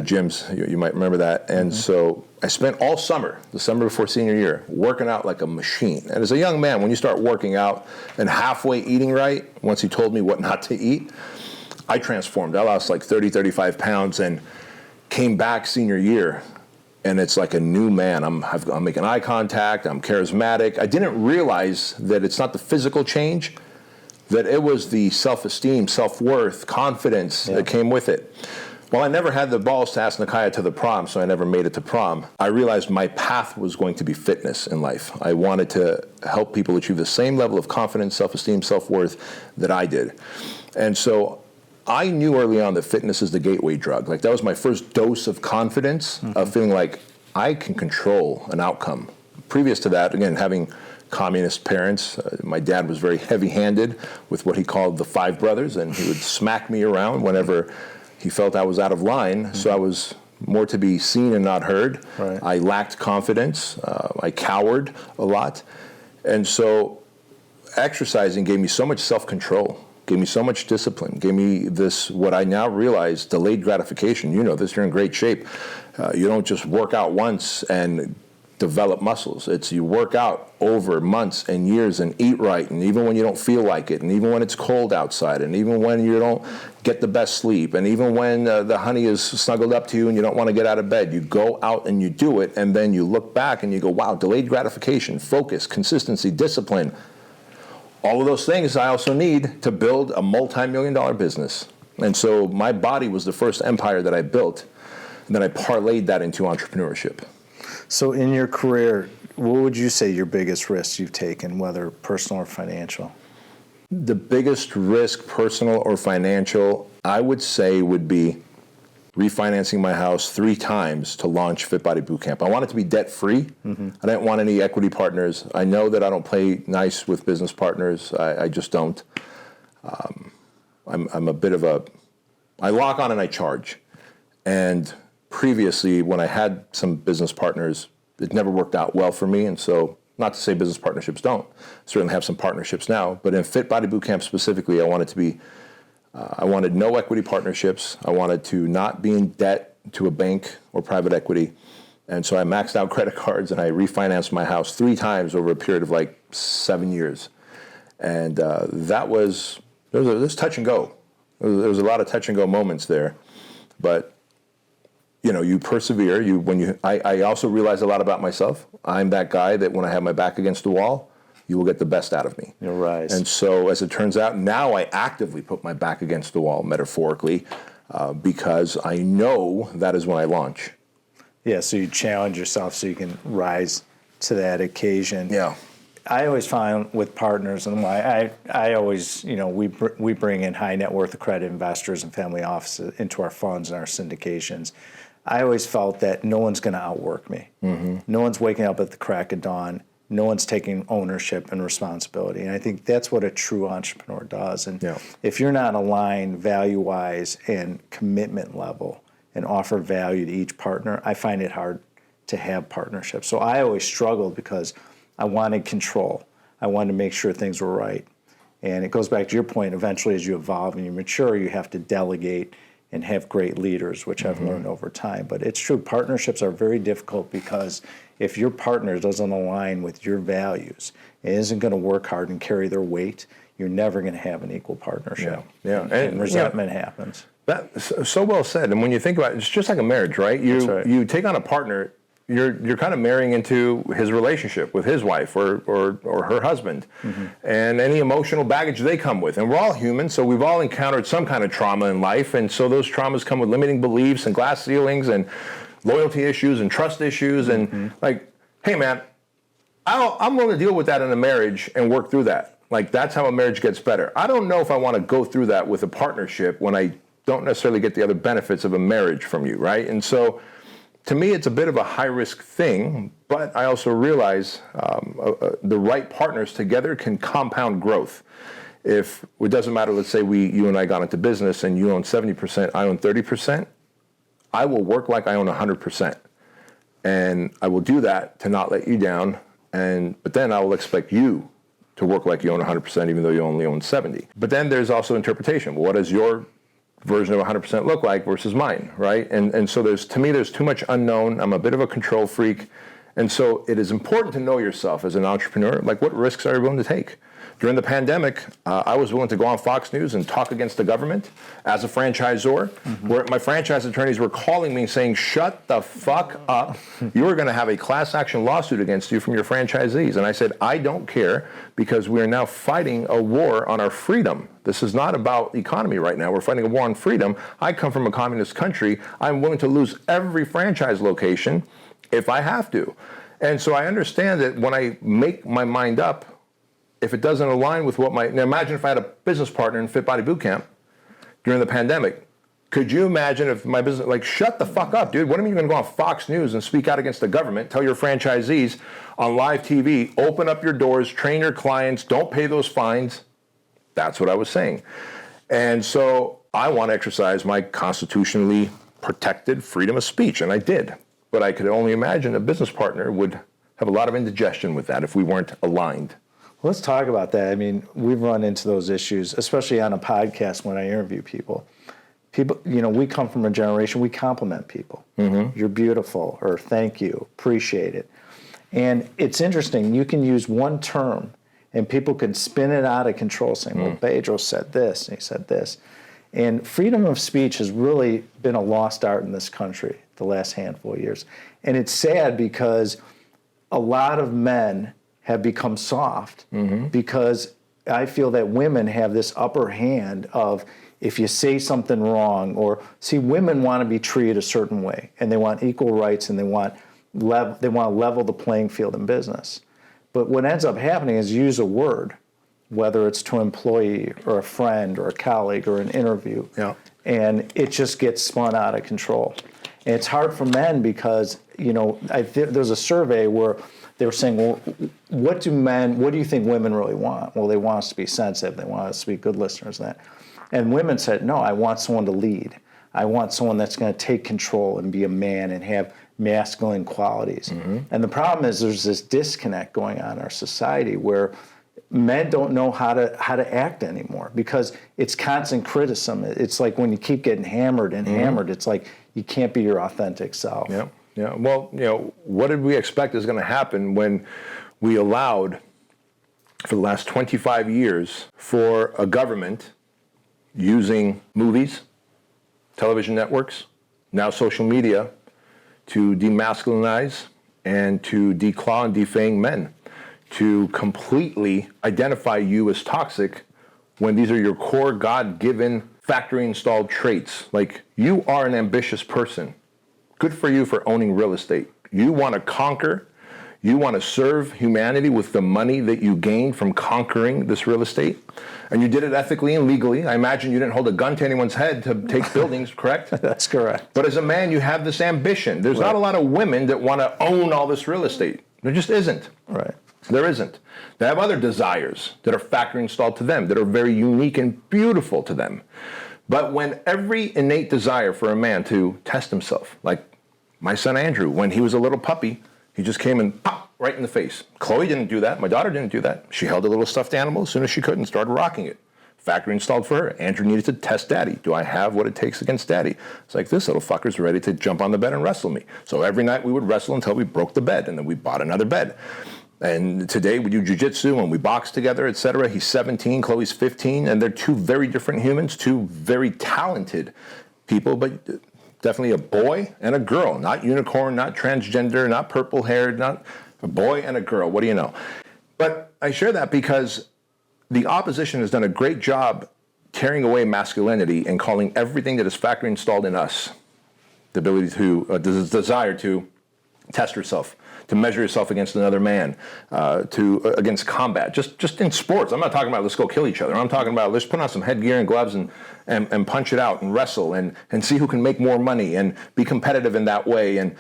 gyms. You might remember that. And so I spent all summer, the summer before senior year, working out like a machine. And as a young man, when you start working out and halfway eating right, once he told me what not to eat, I transformed. I lost like 30, 35 pounds and came back senior year. And it's like a new man. I'm making eye contact. I'm charismatic. I didn't realize that it's not the physical change, that it was the self-esteem, self-worth, confidence that came with it. Well, I never had the balls to ask Nakaya to the prom, so I never made it to prom. I realized my path was going to be fitness in life. I wanted to help people achieve the same level of confidence, self-esteem, self-worth that I did. And so I knew early on that fitness is the gateway drug. Like, that was my first dose of confidence, of feeling like I can control an outcome. Previous to that, again, having communist parents. My dad was very heavy-handed with what he called the Five Brothers, and he would smack me around whenever he felt I was out of line. So I was more to be seen and not heard. Right. I lacked confidence. I cowered a lot. And so exercising gave me so much self-control, gave me so much discipline, gave me this, what I now realize, delayed gratification. You know this, you're in great shape. You don't just work out once and develop muscles. It's you work out over months and years and eat right, and even when you don't feel like it, and even when it's cold outside, and even when you don't get the best sleep, and even when the honey is snuggled up to you and you don't want to get out of bed, you go out and you do it, and then you look back and you go, wow, delayed gratification, focus, consistency, discipline. all of those things I also need to build a multi-million-dollar business. And so my body was the first empire that I built, and then I parlayed that into entrepreneurship. So in your career, what would you say your biggest risks you've taken, whether personal or financial? The biggest risk, personal or financial, I would say would be refinancing my house 3 times to launch Fit Body Bootcamp. I want it to be debt-free. Mm-hmm. I didn't want any equity partners. I know that I don't play nice with business partners. I just don't. I'm a bit of I lock on and I charge. And previously, when I had some business partners, it never worked out well for me. And so, not to say business partnerships don't. Certainly have some partnerships now. But in Fit Body Bootcamp specifically, I wanted no equity partnerships. I wanted to not be in debt to a bank or private equity. And so I maxed out credit cards and I refinanced my house 3 times over a period of like 7 years. And there was touch and go. There was a lot of touch and go moments there. But, you persevere. I also realized a lot about myself. I'm that guy that when I have my back against the wall, you will get the best out of me. You'll rise. And so as it turns out, now I actively put my back against the wall, metaphorically, because I know that is when I launch. Yeah, so you challenge yourself so you can rise to that occasion. Yeah. I always find with partners, and I always, we bring in high net worth accredited investors and family offices into our funds and our syndications. I always felt that no one's going to outwork me. Mm-hmm. No one's waking up at the crack of dawn. No one's taking ownership and responsibility. And I think that's what a true entrepreneur does. And if you're not aligned value-wise and commitment level and offer value to each partner, I find it hard to have partnerships. So I always struggled because I wanted control. I wanted to make sure things were right. And it goes back to your point, eventually as you evolve and you mature, you have to delegate and have great leaders, which I've learned over time. But it's true, partnerships are very difficult because if your partner doesn't align with your values and isn't going to work hard and carry their weight, you're never going to have an equal partnership. Yeah. And resentment happens. That's so well said. And when you think about it, it's just like a marriage, right? You take on a partner, you're kind of marrying into his relationship with his wife or her husband, and any emotional baggage they come with. And we're all human, so we've all encountered some kind of trauma in life, and so those traumas come with limiting beliefs and glass ceilings and loyalty issues and trust issues. And like, hey man, I'm willing to deal with that in a marriage and work through that. Like, that's how a marriage gets better. I don't know if I want to go through that with a partnership when I don't necessarily get the other benefits of a marriage from you, right? And so to me, it's a bit of a high-risk thing, but I also realize the right partners together can compound growth. If it doesn't matter, let's say you and I got into business and you own 70%, I own 30%, I will work like I own 100%. And I will do that to not let you down, but then I will expect you to work like you own 100% even though you only own 70. But then there's also interpretation. Well, what does your version of 100% look like versus mine, right? And so there's too much unknown. I'm a bit of a control freak. And so it is important to know yourself as an entrepreneur. Like, what risks are you willing to take? During the pandemic, I was willing to go on Fox News and talk against the government as a franchisor, where my franchise attorneys were calling me saying, shut the fuck up. You are going to have a class action lawsuit against you from your franchisees. And I said, I don't care, because we are now fighting a war on our freedom. This is not about economy right now. We're fighting a war on freedom. I come from a communist country. I'm willing to lose every franchise location if I have to. And so I understand that when I make my mind up, if it doesn't align with now imagine if I had a business partner in Fit Body Bootcamp during the pandemic. Could you imagine if my business, like, shut the fuck up, dude. What are you going to go on Fox News and speak out against the government, tell your franchisees on live TV, open up your doors, train your clients, don't pay those fines? That's what I was saying. And so I want to exercise my constitutionally protected freedom of speech, and I did. But I could only imagine a business partner would have a lot of indigestion with that if we weren't aligned. Let's talk about that. I mean, we've run into those issues, especially on a podcast when I interview people. People, we come from a generation, we compliment people. You're beautiful, or thank you, appreciate it. And it's interesting, you can use one term and people can spin it out of control, saying, well, Bedros said this, and he said this. And freedom of speech has really been a lost art in this country the last handful of years. And it's sad because a lot of men have become soft because I feel that women have this upper hand of, if you say something wrong, or see, women want to be treated a certain way, and they want equal rights, and they want to level the playing field in business. But what ends up happening is you use a word, whether it's to an employee or a friend or a colleague or an interview, and it just gets spun out of control. And it's hard for men because, there's a survey where they were saying, well, what do you think women really want? Well, they want us to be sensitive. They want us to be good listeners. And women said, no, I want someone to lead. I want someone that's going to take control and be a man and have masculine qualities. Mm-hmm. And the problem is there's this disconnect going on in our society where men don't know how to act anymore because it's constant criticism. It's like when you keep getting hammered and hammered, it's like you can't be your authentic self. Yeah. Yeah. Well, what did we expect is going to happen when we allowed, for the last 25 years, for a government using movies, television networks, now social media, to demasculinize and to declaw and defang men, to completely identify you as toxic when these are your core God-given factory installed traits. Like, you are an ambitious person. Good for you for owning real estate. You want to conquer. You want to serve humanity with the money that you gained from conquering this real estate. And you did it ethically and legally. I imagine you didn't hold a gun to anyone's head to take buildings, correct? That's correct. But as a man, you have this ambition. There's not a lot of women that want to own all this real estate. There just isn't. Right. There isn't. They have other desires that are factory installed to them, that are very unique and beautiful to them. But when every innate desire for a man to test himself, like my son Andrew, when he was a little puppy, he just came and pop right in the face. Chloe didn't do that. My daughter didn't do that. She held a little stuffed animal as soon as she could and started rocking it. Factory installed for her. Andrew needed to test daddy. Do I have what it takes against daddy? It's like, this little fucker's ready to jump on the bed and wrestle me. So every night we would wrestle until we broke the bed, and then we bought another bed. And today we do jiu-jitsu and we box together, etc. He's 17, Chloe's 15, and they're two very different humans, two very talented people, but definitely a boy and a girl, not unicorn, not transgender, not purple-haired, not a boy and a girl. What do you know? But I share that because the opposition has done a great job tearing away masculinity and calling everything that is factory installed in us, the ability to, the desire to test yourself, to measure yourself against another man, against combat, just in sports. I'm not talking about let's go kill each other. I'm talking about let's put on some headgear and gloves and punch it out and wrestle and see who can make more money and be competitive in that way and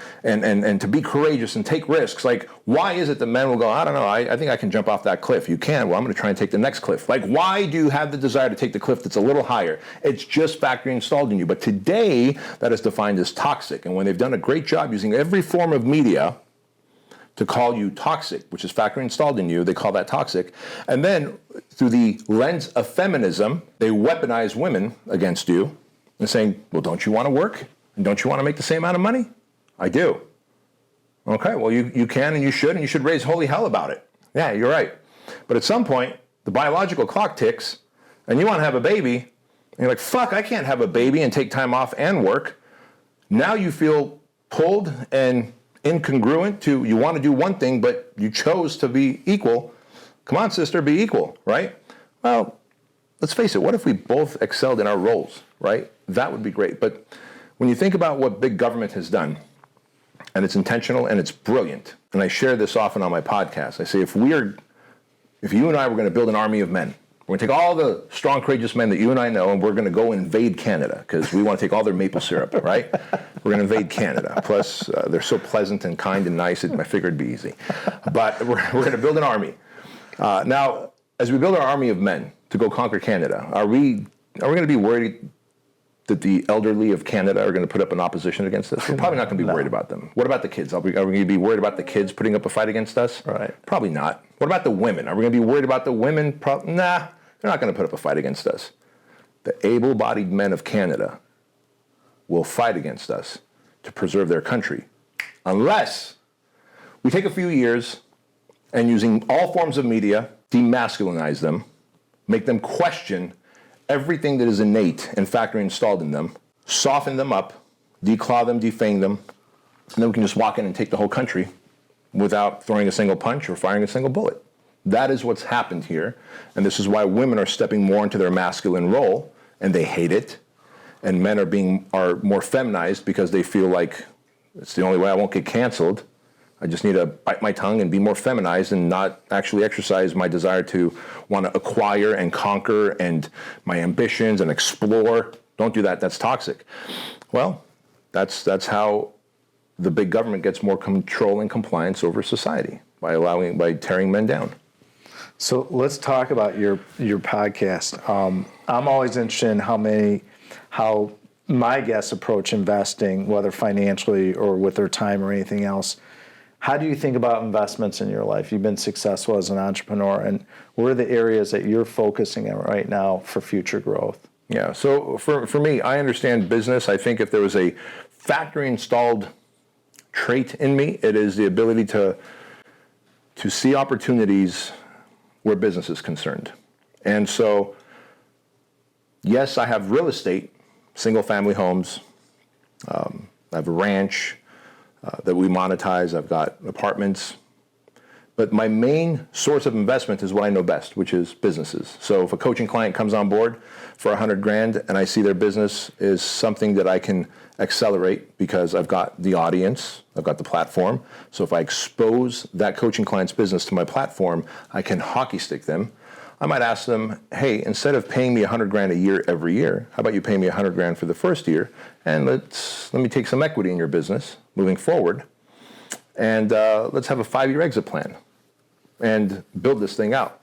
to be courageous and take risks. Like, why is it that men will go, I don't know, I think I can jump off that cliff. You can. Well, I'm going to try and take the next cliff. Like, why do you have the desire to take the cliff that's a little higher? It's just factory installed in you. But today, that is defined as toxic. And when they've done a great job using every form of media to call you toxic, which is factory installed in you, they call that toxic. And then through the lens of feminism, they weaponize women against you and saying, well, don't you want to work? And don't you want to make the same amount of money? I do. Okay, well, you can and you should raise holy hell about it. Yeah, you're right. But at some point, the biological clock ticks and you want to have a baby and you're like, fuck, I can't have a baby and take time off and work. Now you feel pulled and incongruent to, you want to do one thing, but you chose to be equal. Come on, sister, be equal, right? Well, let's face it, what if we both excelled in our roles, right? That would be great. But when you think about what big government has done, and it's intentional and it's brilliant, and I share this often on my podcast, I say if you and I were going to build an army of men, we're going to take all the strong, courageous men that you and I know, and we're going to go invade Canada because we want to take all their maple syrup, right? We're going to invade Canada. Plus, they're so pleasant and kind and nice, I figured it'd be easy. But we're going to build an army. Now, as we build our army of men to go conquer Canada, are we going to be worried that the elderly of Canada are going to put up an opposition against us? We're probably not going to be worried about them. What about the kids? Are we going to be worried about the kids putting up a fight against us? Right. Probably not. What about the women? Are we going to be worried about the women? Nah. They're not going to put up a fight against us. The able-bodied men of Canada will fight against us to preserve their country, unless we take a few years and, using all forms of media, demasculinize them, make them question everything that is innate and factory installed in them, soften them up, declaw them, defang them, and then we can just walk in and take the whole country without throwing a single punch or firing a single bullet. That is what's happened here. And this is why women are stepping more into their masculine role, and they hate it. And men are more feminized because they feel like it's the only way I won't get canceled. I just need to bite my tongue and be more feminized and not actually exercise my desire to want to acquire and conquer and my ambitions and explore. Don't do that. That's toxic. Well, that's how the big government gets more control and compliance over society, by tearing men down. So let's talk about your podcast. I'm always interested in how my guests approach investing, whether financially or with their time or anything else. How do you think about investments in your life? You've been successful as an entrepreneur, and what are the areas that you're focusing on right now for future growth? Yeah, so for me, I understand business. I think if there was a factory installed trait in me, it is the ability to see opportunities where business is concerned. And so, yes, I have real estate, single family homes. I have a ranch that we monetize. I've got apartments. But my main source of investment is what I know best, which is businesses. So if a coaching client comes on board for $100,000 and I see their business is something that I can accelerate because I've got the audience, I've got the platform. So if I expose that coaching client's business to my platform, I can hockey stick them. I might ask them, hey, instead of paying me $100,000 a year every year, how about you pay me $100,000 for the first year, and let me take some equity in your business moving forward, and let's have a 5-year exit plan and build this thing out.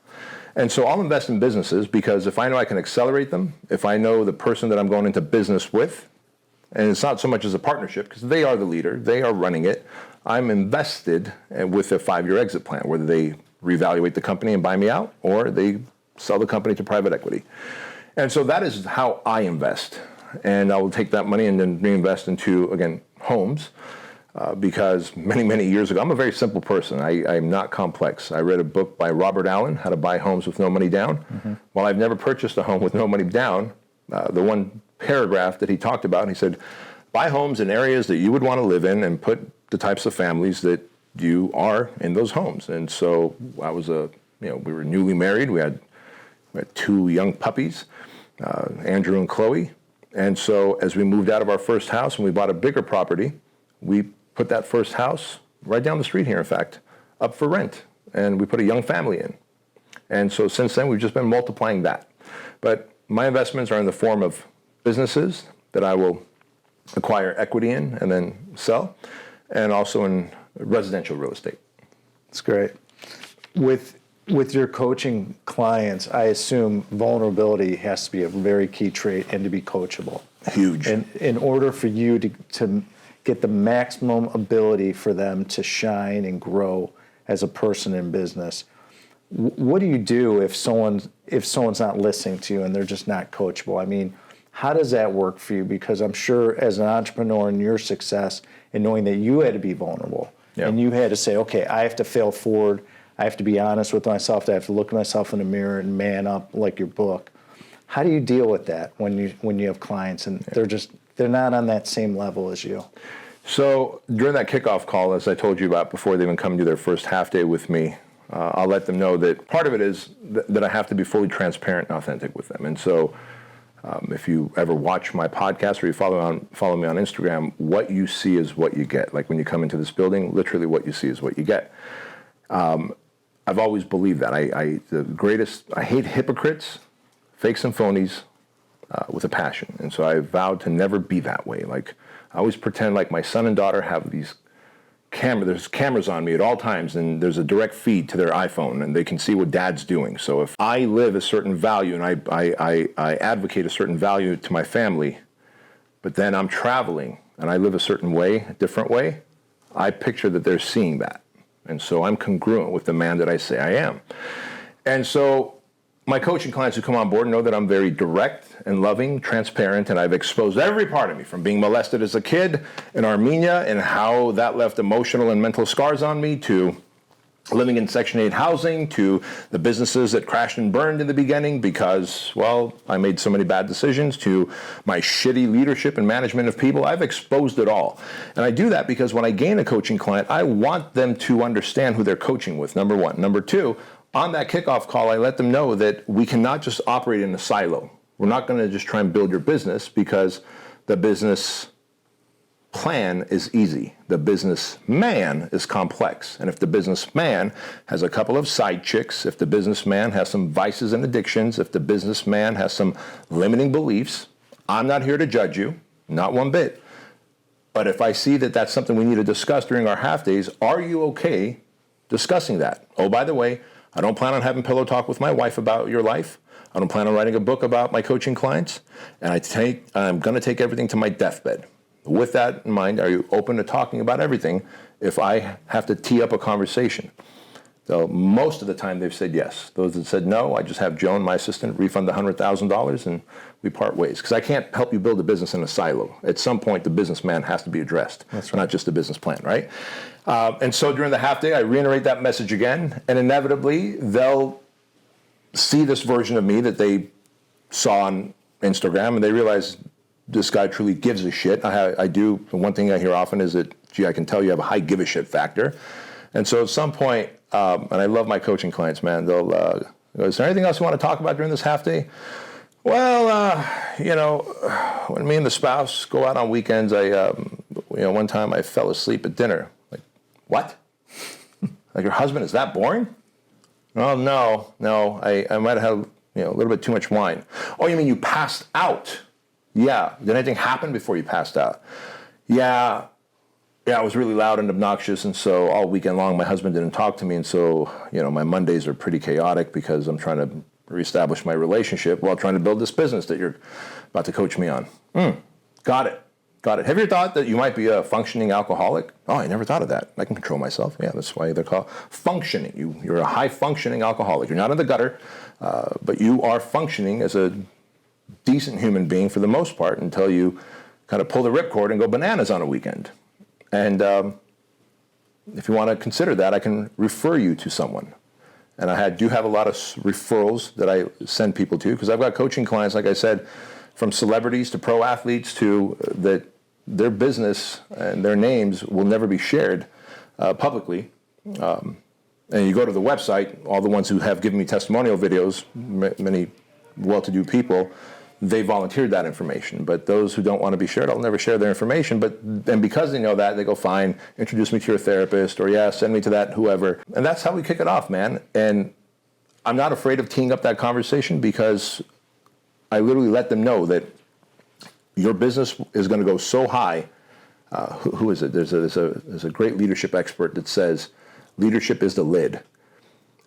And so I'll invest in businesses because if I know I can accelerate them, if I know the person that I'm going into business with, and it's not so much as a partnership because they are the leader, they are running it, I'm invested with a 5-year exit plan, whether they reevaluate the company and buy me out or they sell the company to private equity. And so that is how I invest. And I will take that money and then reinvest into, again, homes. Because many, many years ago, I'm a very simple person. I'm not complex. I read a book by Robert Allen, How to Buy Homes with No Money Down. Mm-hmm. While I've never purchased a home with no money down, the one paragraph that he talked about, he said, buy homes in areas that you would want to live in and put the types of families that you are in those homes. And so I was we were newly married. We had 2 young puppies, Andrew and Chloe. And so as we moved out of our first house and we bought a bigger property, we put that first house right down the street here, in fact, up for rent. And we put a young family in. And so since then, we've just been multiplying that. But my investments are in the form of businesses that I will acquire equity in and then sell, and also in residential real estate. That's great. With your coaching clients, I assume vulnerability has to be a very key trait and to be coachable. Huge. And in order for you to get the maximum ability for them to shine and grow as a person in business, what do you do if someone's not listening to you and they're just not coachable? I mean, how does that work for you? Because I'm sure as an entrepreneur in your success and knowing that you had to be vulnerable and you had to say, okay, I have to fail forward. I have to be honest with myself. I have to look at myself in the mirror and man up like your book. How do you deal with that when you have clients and they're not on that same level as you? So during that kickoff call, as I told you about before they even come to their first half day with me, I'll let them know that part of it is that I have to be fully transparent and authentic with them. And so if you ever watch my podcast or you follow me on Instagram, what you see is what you get. Like when you come into this building, literally what you see is what you get. I've always believed that. I hate hypocrites, fakes and phonies with a passion. And so I vowed to never be that way. Like I always pretend like my son and daughter have these there's cameras on me at all times, and there's a direct feed to their iPhone, and they can see what dad's doing. So if I live a certain value and I advocate a certain value to my family, but then I'm traveling and I live a certain way, a different way, I picture that they're seeing that. And so I'm congruent with the man that I say I am. And so my coaching clients who come on board know that I'm very direct and loving, transparent, and I've exposed every part of me from being molested as a kid in Armenia and how that left emotional and mental scars on me, to living in Section 8 housing, to the businesses that crashed and burned in the beginning because, well, I made so many bad decisions, to my shitty leadership and management of people. I've exposed it all. And I do that because when I gain a coaching client, I want them to understand who they're coaching with, number one. Number two, on that kickoff call, I let them know that we cannot just operate in a silo. We're not going to just try and build your business because the business plan is easy. The businessman is complex. And if the businessman has a couple of side chicks, if the businessman has some vices and addictions, if the businessman has some limiting beliefs, I'm not here to judge you, not one bit. But if I see that that's something we need to discuss during our half days, are you okay discussing that? Oh, by the way, I don't plan on having pillow talk with my wife about your life. I don't plan on writing a book about my coaching clients. And I'm going to take everything to my deathbed. With that in mind, are you open to talking about everything if I have to tee up a conversation? So most of the time they've said yes. Those that said no, I just have Joan, my assistant, refund the $100,000 and we part ways. Because I can't help you build a business in a silo. At some point, the businessman has to be addressed. That's right. Not just the business plan, right? And so during the half day, I reiterate that message again, and inevitably they'll see this version of me that they saw on Instagram, and they realize this guy truly gives a shit. I do. One thing I hear often is that, gee, I can tell you have a high give a shit factor. And so at some point, and I love my coaching clients, man, they'll go, is there anything else you want to talk about during this half day? Well, when me and the spouse go out on weekends, one time I fell asleep at dinner. Like, what? Like your husband is that boring? Oh, no, I might have had a little bit too much wine. Oh, you mean you passed out? Yeah. Did anything happen before you passed out? Yeah, it was really loud and obnoxious, and so all weekend long my husband didn't talk to me, and so, my Mondays are pretty chaotic because I'm trying to reestablish my relationship while trying to build this business that you're about to coach me on. Got it. Have you ever thought that you might be a functioning alcoholic? Oh, I never thought of that. I can control myself. Yeah, that's why they're called functioning. You're a high-functioning alcoholic. You're not in the gutter, but you are functioning as a decent human being for the most part until you kind of pull the ripcord and go bananas on a weekend. And if you want to consider that, I can refer you to someone. And I do have a lot of referrals that I send people to because I've got coaching clients, like I said, from celebrities to pro athletes to that their business and their names will never be shared publicly. And you go to the website, all the ones who have given me testimonial videos, many well-to-do people, they volunteered that information. But those who don't want to be shared, I'll never share their information. And because they know that, they go, fine, introduce me to your therapist, or yeah, send me to that whoever. And that's how we kick it off, man. And I'm not afraid of teeing up that conversation because I literally let them know that your business is going to go so high. Who is it? There's a great leadership expert that says leadership is the lid.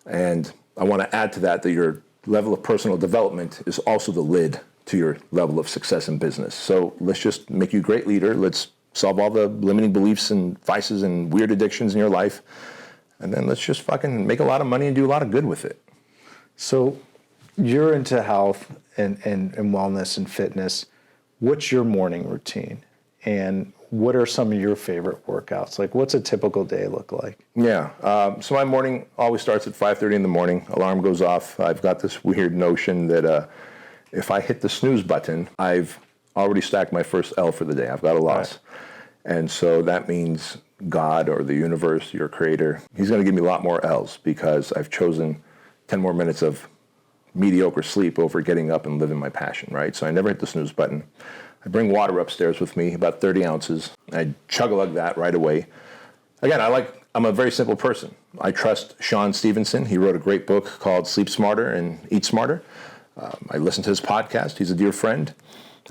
And I want to add to that your level of personal development is also the lid to your level of success in business. So let's just make you a great leader. Let's solve all the limiting beliefs and vices and weird addictions in your life. And then let's just fucking make a lot of money and do a lot of good with it. So you're into health and wellness and fitness. What's your morning routine? And what are some of your favorite workouts? Like, what's a typical day look like? Yeah. So my morning always starts at 5:30 in the morning. Alarm goes off. I've got this weird notion that if I hit the snooze button, I've already stacked my first L for the day. I've got a loss. Right. And so that means God or the universe, your creator, he's going to give me a lot more L's because I've chosen 10 more minutes of mediocre sleep over getting up and living my passion, right? So I never hit the snooze button. I bring water upstairs with me, about 30 ounces. I chug-a-lug that right away. Again, I'm a very simple person. I trust Sean Stevenson. He wrote a great book called Sleep Smarter and Eat Smarter. I listen to his podcast. He's a dear friend.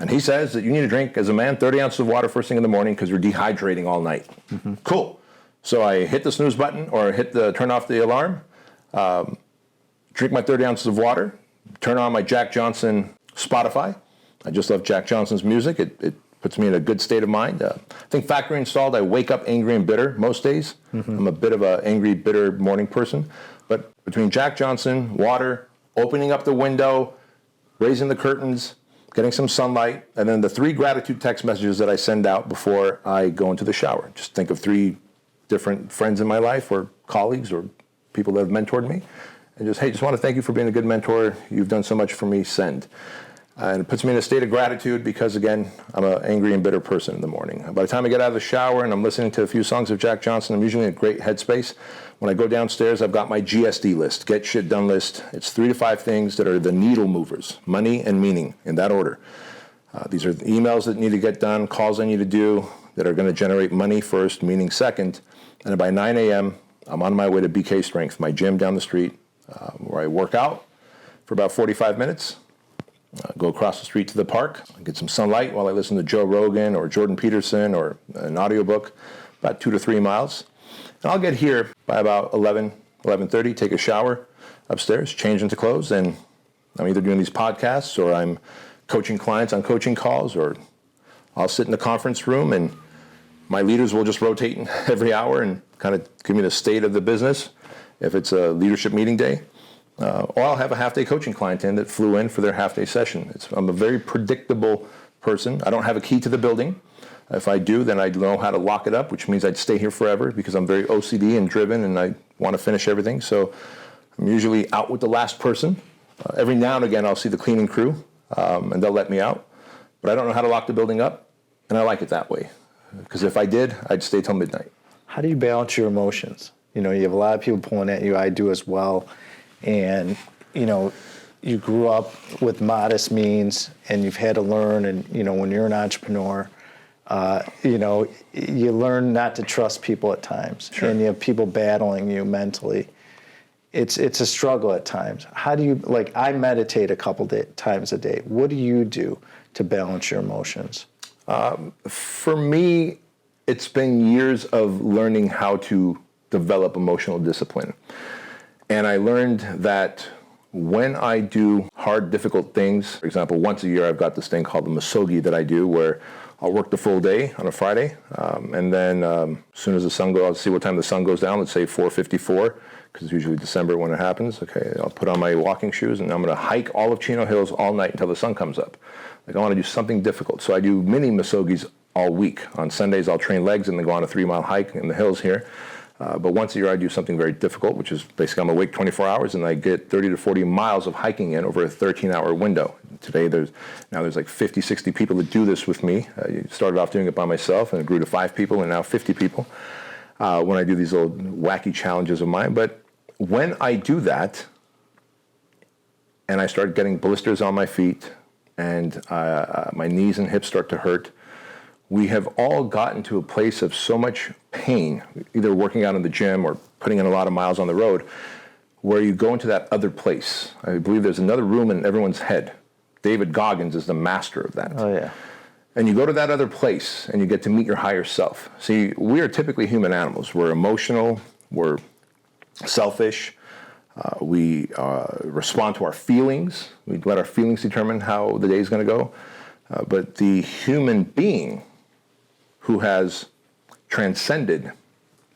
And he says that you need to drink, as a man, 30 ounces of water first thing in the morning because you're dehydrating all night. Mm-hmm. Cool. So I hit the snooze button or turn off the alarm, drink my 30 ounces of water, turn on my Jack Johnson Spotify. I just love Jack Johnson's music. It puts me in a good state of mind. I think factory installed, I wake up angry and bitter most days. Mm-hmm. I'm a bit of an angry, bitter morning person. But between Jack Johnson, water, opening up the window, raising the curtains, getting some sunlight, and then the 3 gratitude text messages that I send out before I go into the shower. Just think of 3 different friends in my life or colleagues or people that have mentored me. And just, hey, just want to thank you for being a good mentor. You've done so much for me. Send. And it puts me in a state of gratitude because, again, I'm an angry and bitter person in the morning. By the time I get out of the shower and I'm listening to a few songs of Jack Johnson, I'm usually in a great headspace. When I go downstairs, I've got my GSD list, Get Shit Done list. It's 3 to 5 things that are the needle movers, money and meaning, in that order. These are the emails that need to get done, calls I need to do that are going to generate money first, meaning second. And by 9 a.m., I'm on my way to BK Strength, my gym down the street, where I work out for about 45 minutes. Go across the street to the park, get some sunlight while I listen to Joe Rogan or Jordan Peterson or an audiobook, about 2 to 3 miles. And I'll get here by about 11:30, take a shower upstairs, change into clothes, and I'm either doing these podcasts or I'm coaching clients on coaching calls, or I'll sit in the conference room and my leaders will just rotate every hour and kind of give me the state of the business if it's a leadership meeting day. Or I'll have a half-day coaching client in that flew in for their half-day session. I'm a very predictable person. I don't have a key to the building. If I do, then I'd know how to lock it up, which means I'd stay here forever because I'm very OCD and driven and I want to finish everything. So I'm usually out with the last person. Every now and again, I'll see the cleaning crew and they'll let me out. But I don't know how to lock the building up, and I like it that way. Because if I did, I'd stay till midnight. How do you balance your emotions? You know, you have a lot of people pulling at you. I do as well. And, you know, you grew up with modest means and you've had to learn. And, you know, when you're an entrepreneur, you know, you learn not to trust people at times. Sure. And you have people battling you mentally. It's a struggle at times. How do you, like, I meditate a couple times a day. What do you do to balance your emotions? For me, it's been years of learning how to develop emotional discipline. And I learned that when I do hard, difficult things, for example, once a year I've got this thing called the Misogi that I do where I'll work the full day on a Friday. And then as soon as the sun goes, I'll see what time the sun goes down, let's say 4:54, because it's usually December when it happens. Okay, I'll put on my walking shoes and I'm going to hike all of Chino Hills all night until the sun comes up. Like, I want to do something difficult. So I do mini Misogis all week. On Sundays, I'll train legs and then go on a 3-mile hike in the hills here. But once a year, I do something very difficult, which is basically I'm awake 24 hours and I get 30 to 40 miles of hiking in over a 13-hour window. Today, there's like 50, 60 people that do this with me. I started off doing it by myself and it grew to 5 people and now 50 people when I do these little wacky challenges of mine. But when I do that and I start getting blisters on my feet and my knees and hips start to hurt, we have all gotten to a place of so much pain, either working out in the gym or putting in a lot of miles on the road, where you go into that other place. I believe there's another room in everyone's head. David Goggins is the master of that. Oh, yeah. And you go to that other place and you get to meet your higher self. See, we are typically human animals. We're emotional, we're selfish, we respond to our feelings. We let our feelings determine how the day is going to go. But the human being who has transcended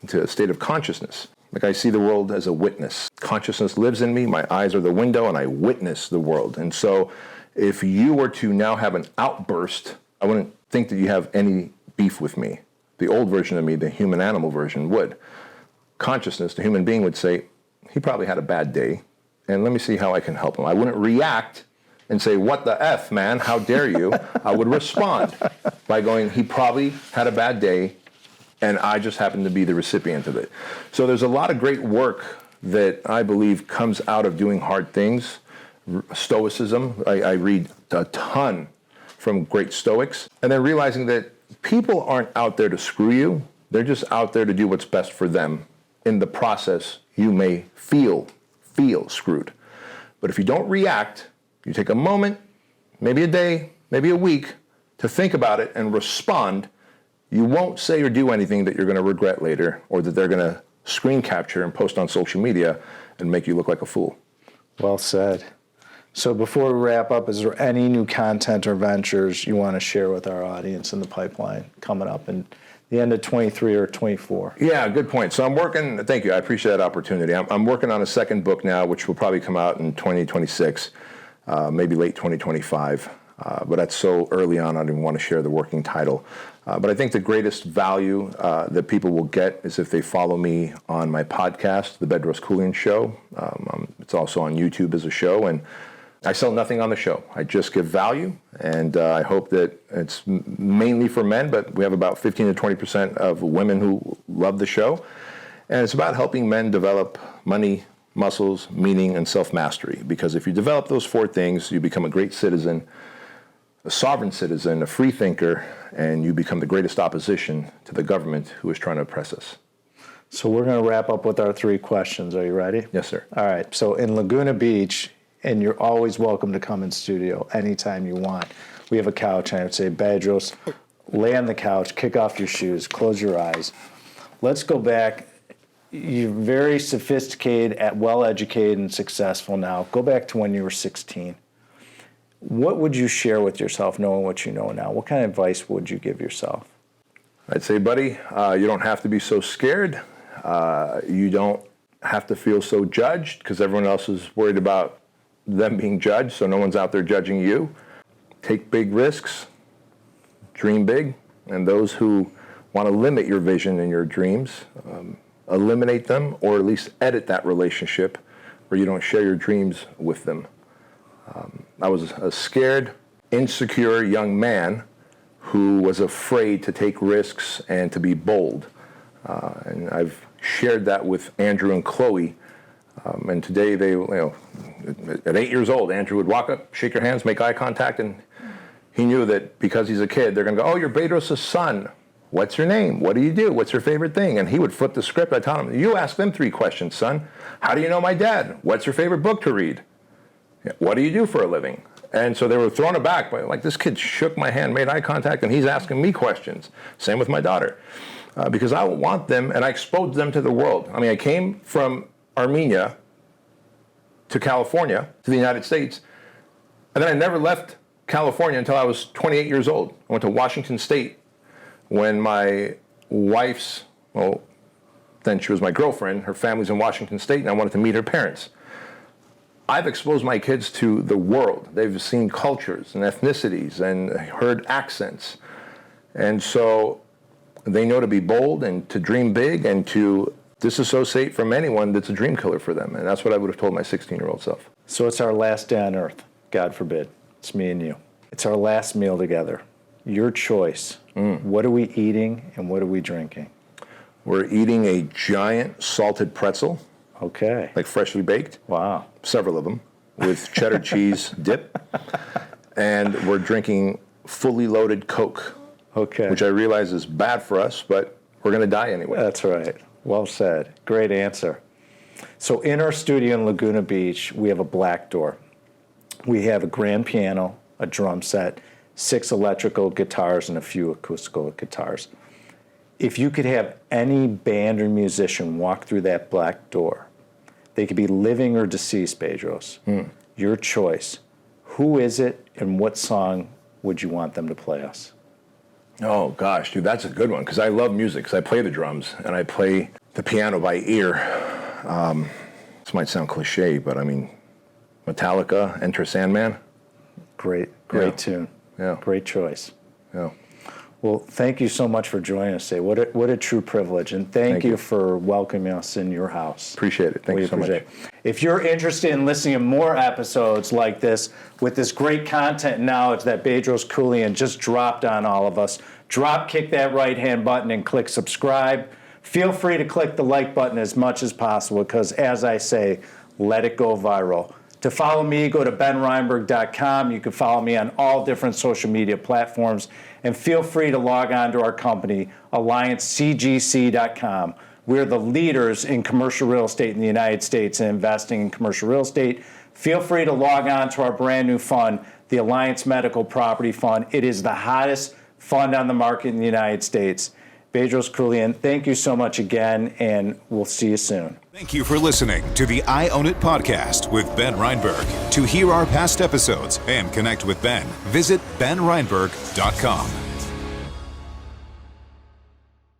into a state of consciousness, like I see the world as a witness. Consciousness lives in me, my eyes are the window, and I witness the world. And so if you were to now have an outburst, I wouldn't think that you have any beef with me. The old version of me, the human animal version, would. Consciousness, the human being would say, he probably had a bad day, and let me see how I can help him. I wouldn't react and say, what the F, man, how dare you? I would respond by going, he probably had a bad day, and I just happen to be the recipient of it. So there's a lot of great work that I believe comes out of doing hard things. Stoicism, I read a ton from great Stoics, and then realizing that people aren't out there to screw you, they're just out there to do what's best for them. In the process, you may feel screwed. But if you don't react, you take a moment, maybe a day, maybe a week, to think about it and respond, you won't say or do anything that you're going to regret later or that they're going to screen capture and post on social media and make you look like a fool. Well said. So before we wrap up, is there any new content or ventures you want to share with our audience in the pipeline coming up in the end of 23 or 24? Yeah, good point. So I'm working, thank you, I appreciate that opportunity. I'm working on a second book now, which will probably come out in 2026. Maybe late 2025, but that's so early on I don't even want to share the working title. But I think the greatest value that people will get is if they follow me on my podcast, The Bedros Keuilian Show. It's also on YouTube as a show, and I sell nothing on the show. I just give value, and I hope that it's mainly for men, but we have about 15 to 20% of women who love the show. And it's about helping men develop money, muscles, meaning, and self-mastery. Because if you develop those 4 things, you become a great citizen, a sovereign citizen, a free thinker, and you become the greatest opposition to the government who is trying to oppress us. So we're going to wrap up with our 3 questions. Are you ready? Yes, sir. All right. So in Laguna Beach, and you're always welcome to come in studio anytime you want. We have a couch, and I would say, Bedros, lay on the couch, kick off your shoes, close your eyes. Let's go back. You're very sophisticated, well-educated, and successful now. Go back to when you were 16. What would you share with yourself, knowing what you know now? What kind of advice would you give yourself? I'd say, buddy, you don't have to be so scared. You don't have to feel so judged because everyone else is worried about them being judged, so no one's out there judging you. Take big risks, dream big, and those who want to limit your vision and your dreams, eliminate them, or at least edit that relationship where you don't share your dreams with them. I was a scared, insecure young man who was afraid to take risks and to be bold. And I've shared that with Andrew and Chloe. And today at 8 years old, Andrew would walk up, shake your hands, make eye contact, and he knew that because he's a kid, they're going to go, oh, you're Bedros' son. What's your name? What do you do? What's your favorite thing? And he would flip the script. I taught him, you ask them 3 questions, son. How do you know my dad? What's your favorite book to read? What do you do for a living? And so they were thrown aback by, like, this kid shook my hand, made eye contact, and he's asking me questions. Same with my daughter. Because I want them, and I exposed them to the world. I mean, I came from Armenia to California, to the United States, and then I never left California until I was 28 years old. I went to Washington State when my wife's, well, then she was my girlfriend, her family's in Washington State, and I wanted to meet her parents. I've exposed my kids to the world. They've seen cultures and ethnicities and heard accents. And so they know to be bold and to dream big and to disassociate from anyone that's a dream killer for them. And that's what I would have told my 16-year-old self. So it's our last day on earth. God forbid. It's me and you. It's our last meal together. Your choice. What are we eating and what are we drinking? We're eating a giant salted pretzel. Okay. Like freshly baked. Wow. Several of them with cheddar cheese dip. And we're drinking fully loaded Coke. Okay. Which I realize is bad for us, but we're going to die anyway. That's right. Well said. Great answer. So in our studio in Laguna Beach, we have a black door. We have a grand piano, a drum set, 6 electrical guitars, and a few acoustical guitars. If you could have any band or musician walk through that black door, they could be living or deceased, Bedros. Your choice. Who is it and what song would you want them to play us? Oh, gosh, dude, that's a good one, because I love music, because I play the drums, and I play the piano by ear. This might sound cliche, but I mean, Metallica, Enter Sandman. Great tune. Yeah. Great choice. Yeah. Well, thank you so much for joining us today. What a true privilege, and thank you for welcoming us in your house. Appreciate it. Thank you so much. If you're interested in listening to more episodes like this, with this great content and knowledge that Bedros Keuilian just dropped on all of us, kick that right-hand button and click subscribe. Feel free to click the like button as much as possible because, as I say, let it go viral. To follow me, go to benreinberg.com. You can follow me on all different social media platforms. And feel free to log on to our company, alliancecgc.com. We're the leaders in commercial real estate in the United States and investing in commercial real estate. Feel free to log on to our brand new fund, the Alliance Medical Property Fund. It is the hottest fund on the market in the United States. Bedros Keuilian, thank you so much again, and we'll see you soon. Thank you for listening to the I Own It podcast with Ben Reinberg. To hear our past episodes and connect with Ben, visit benreinberg.com.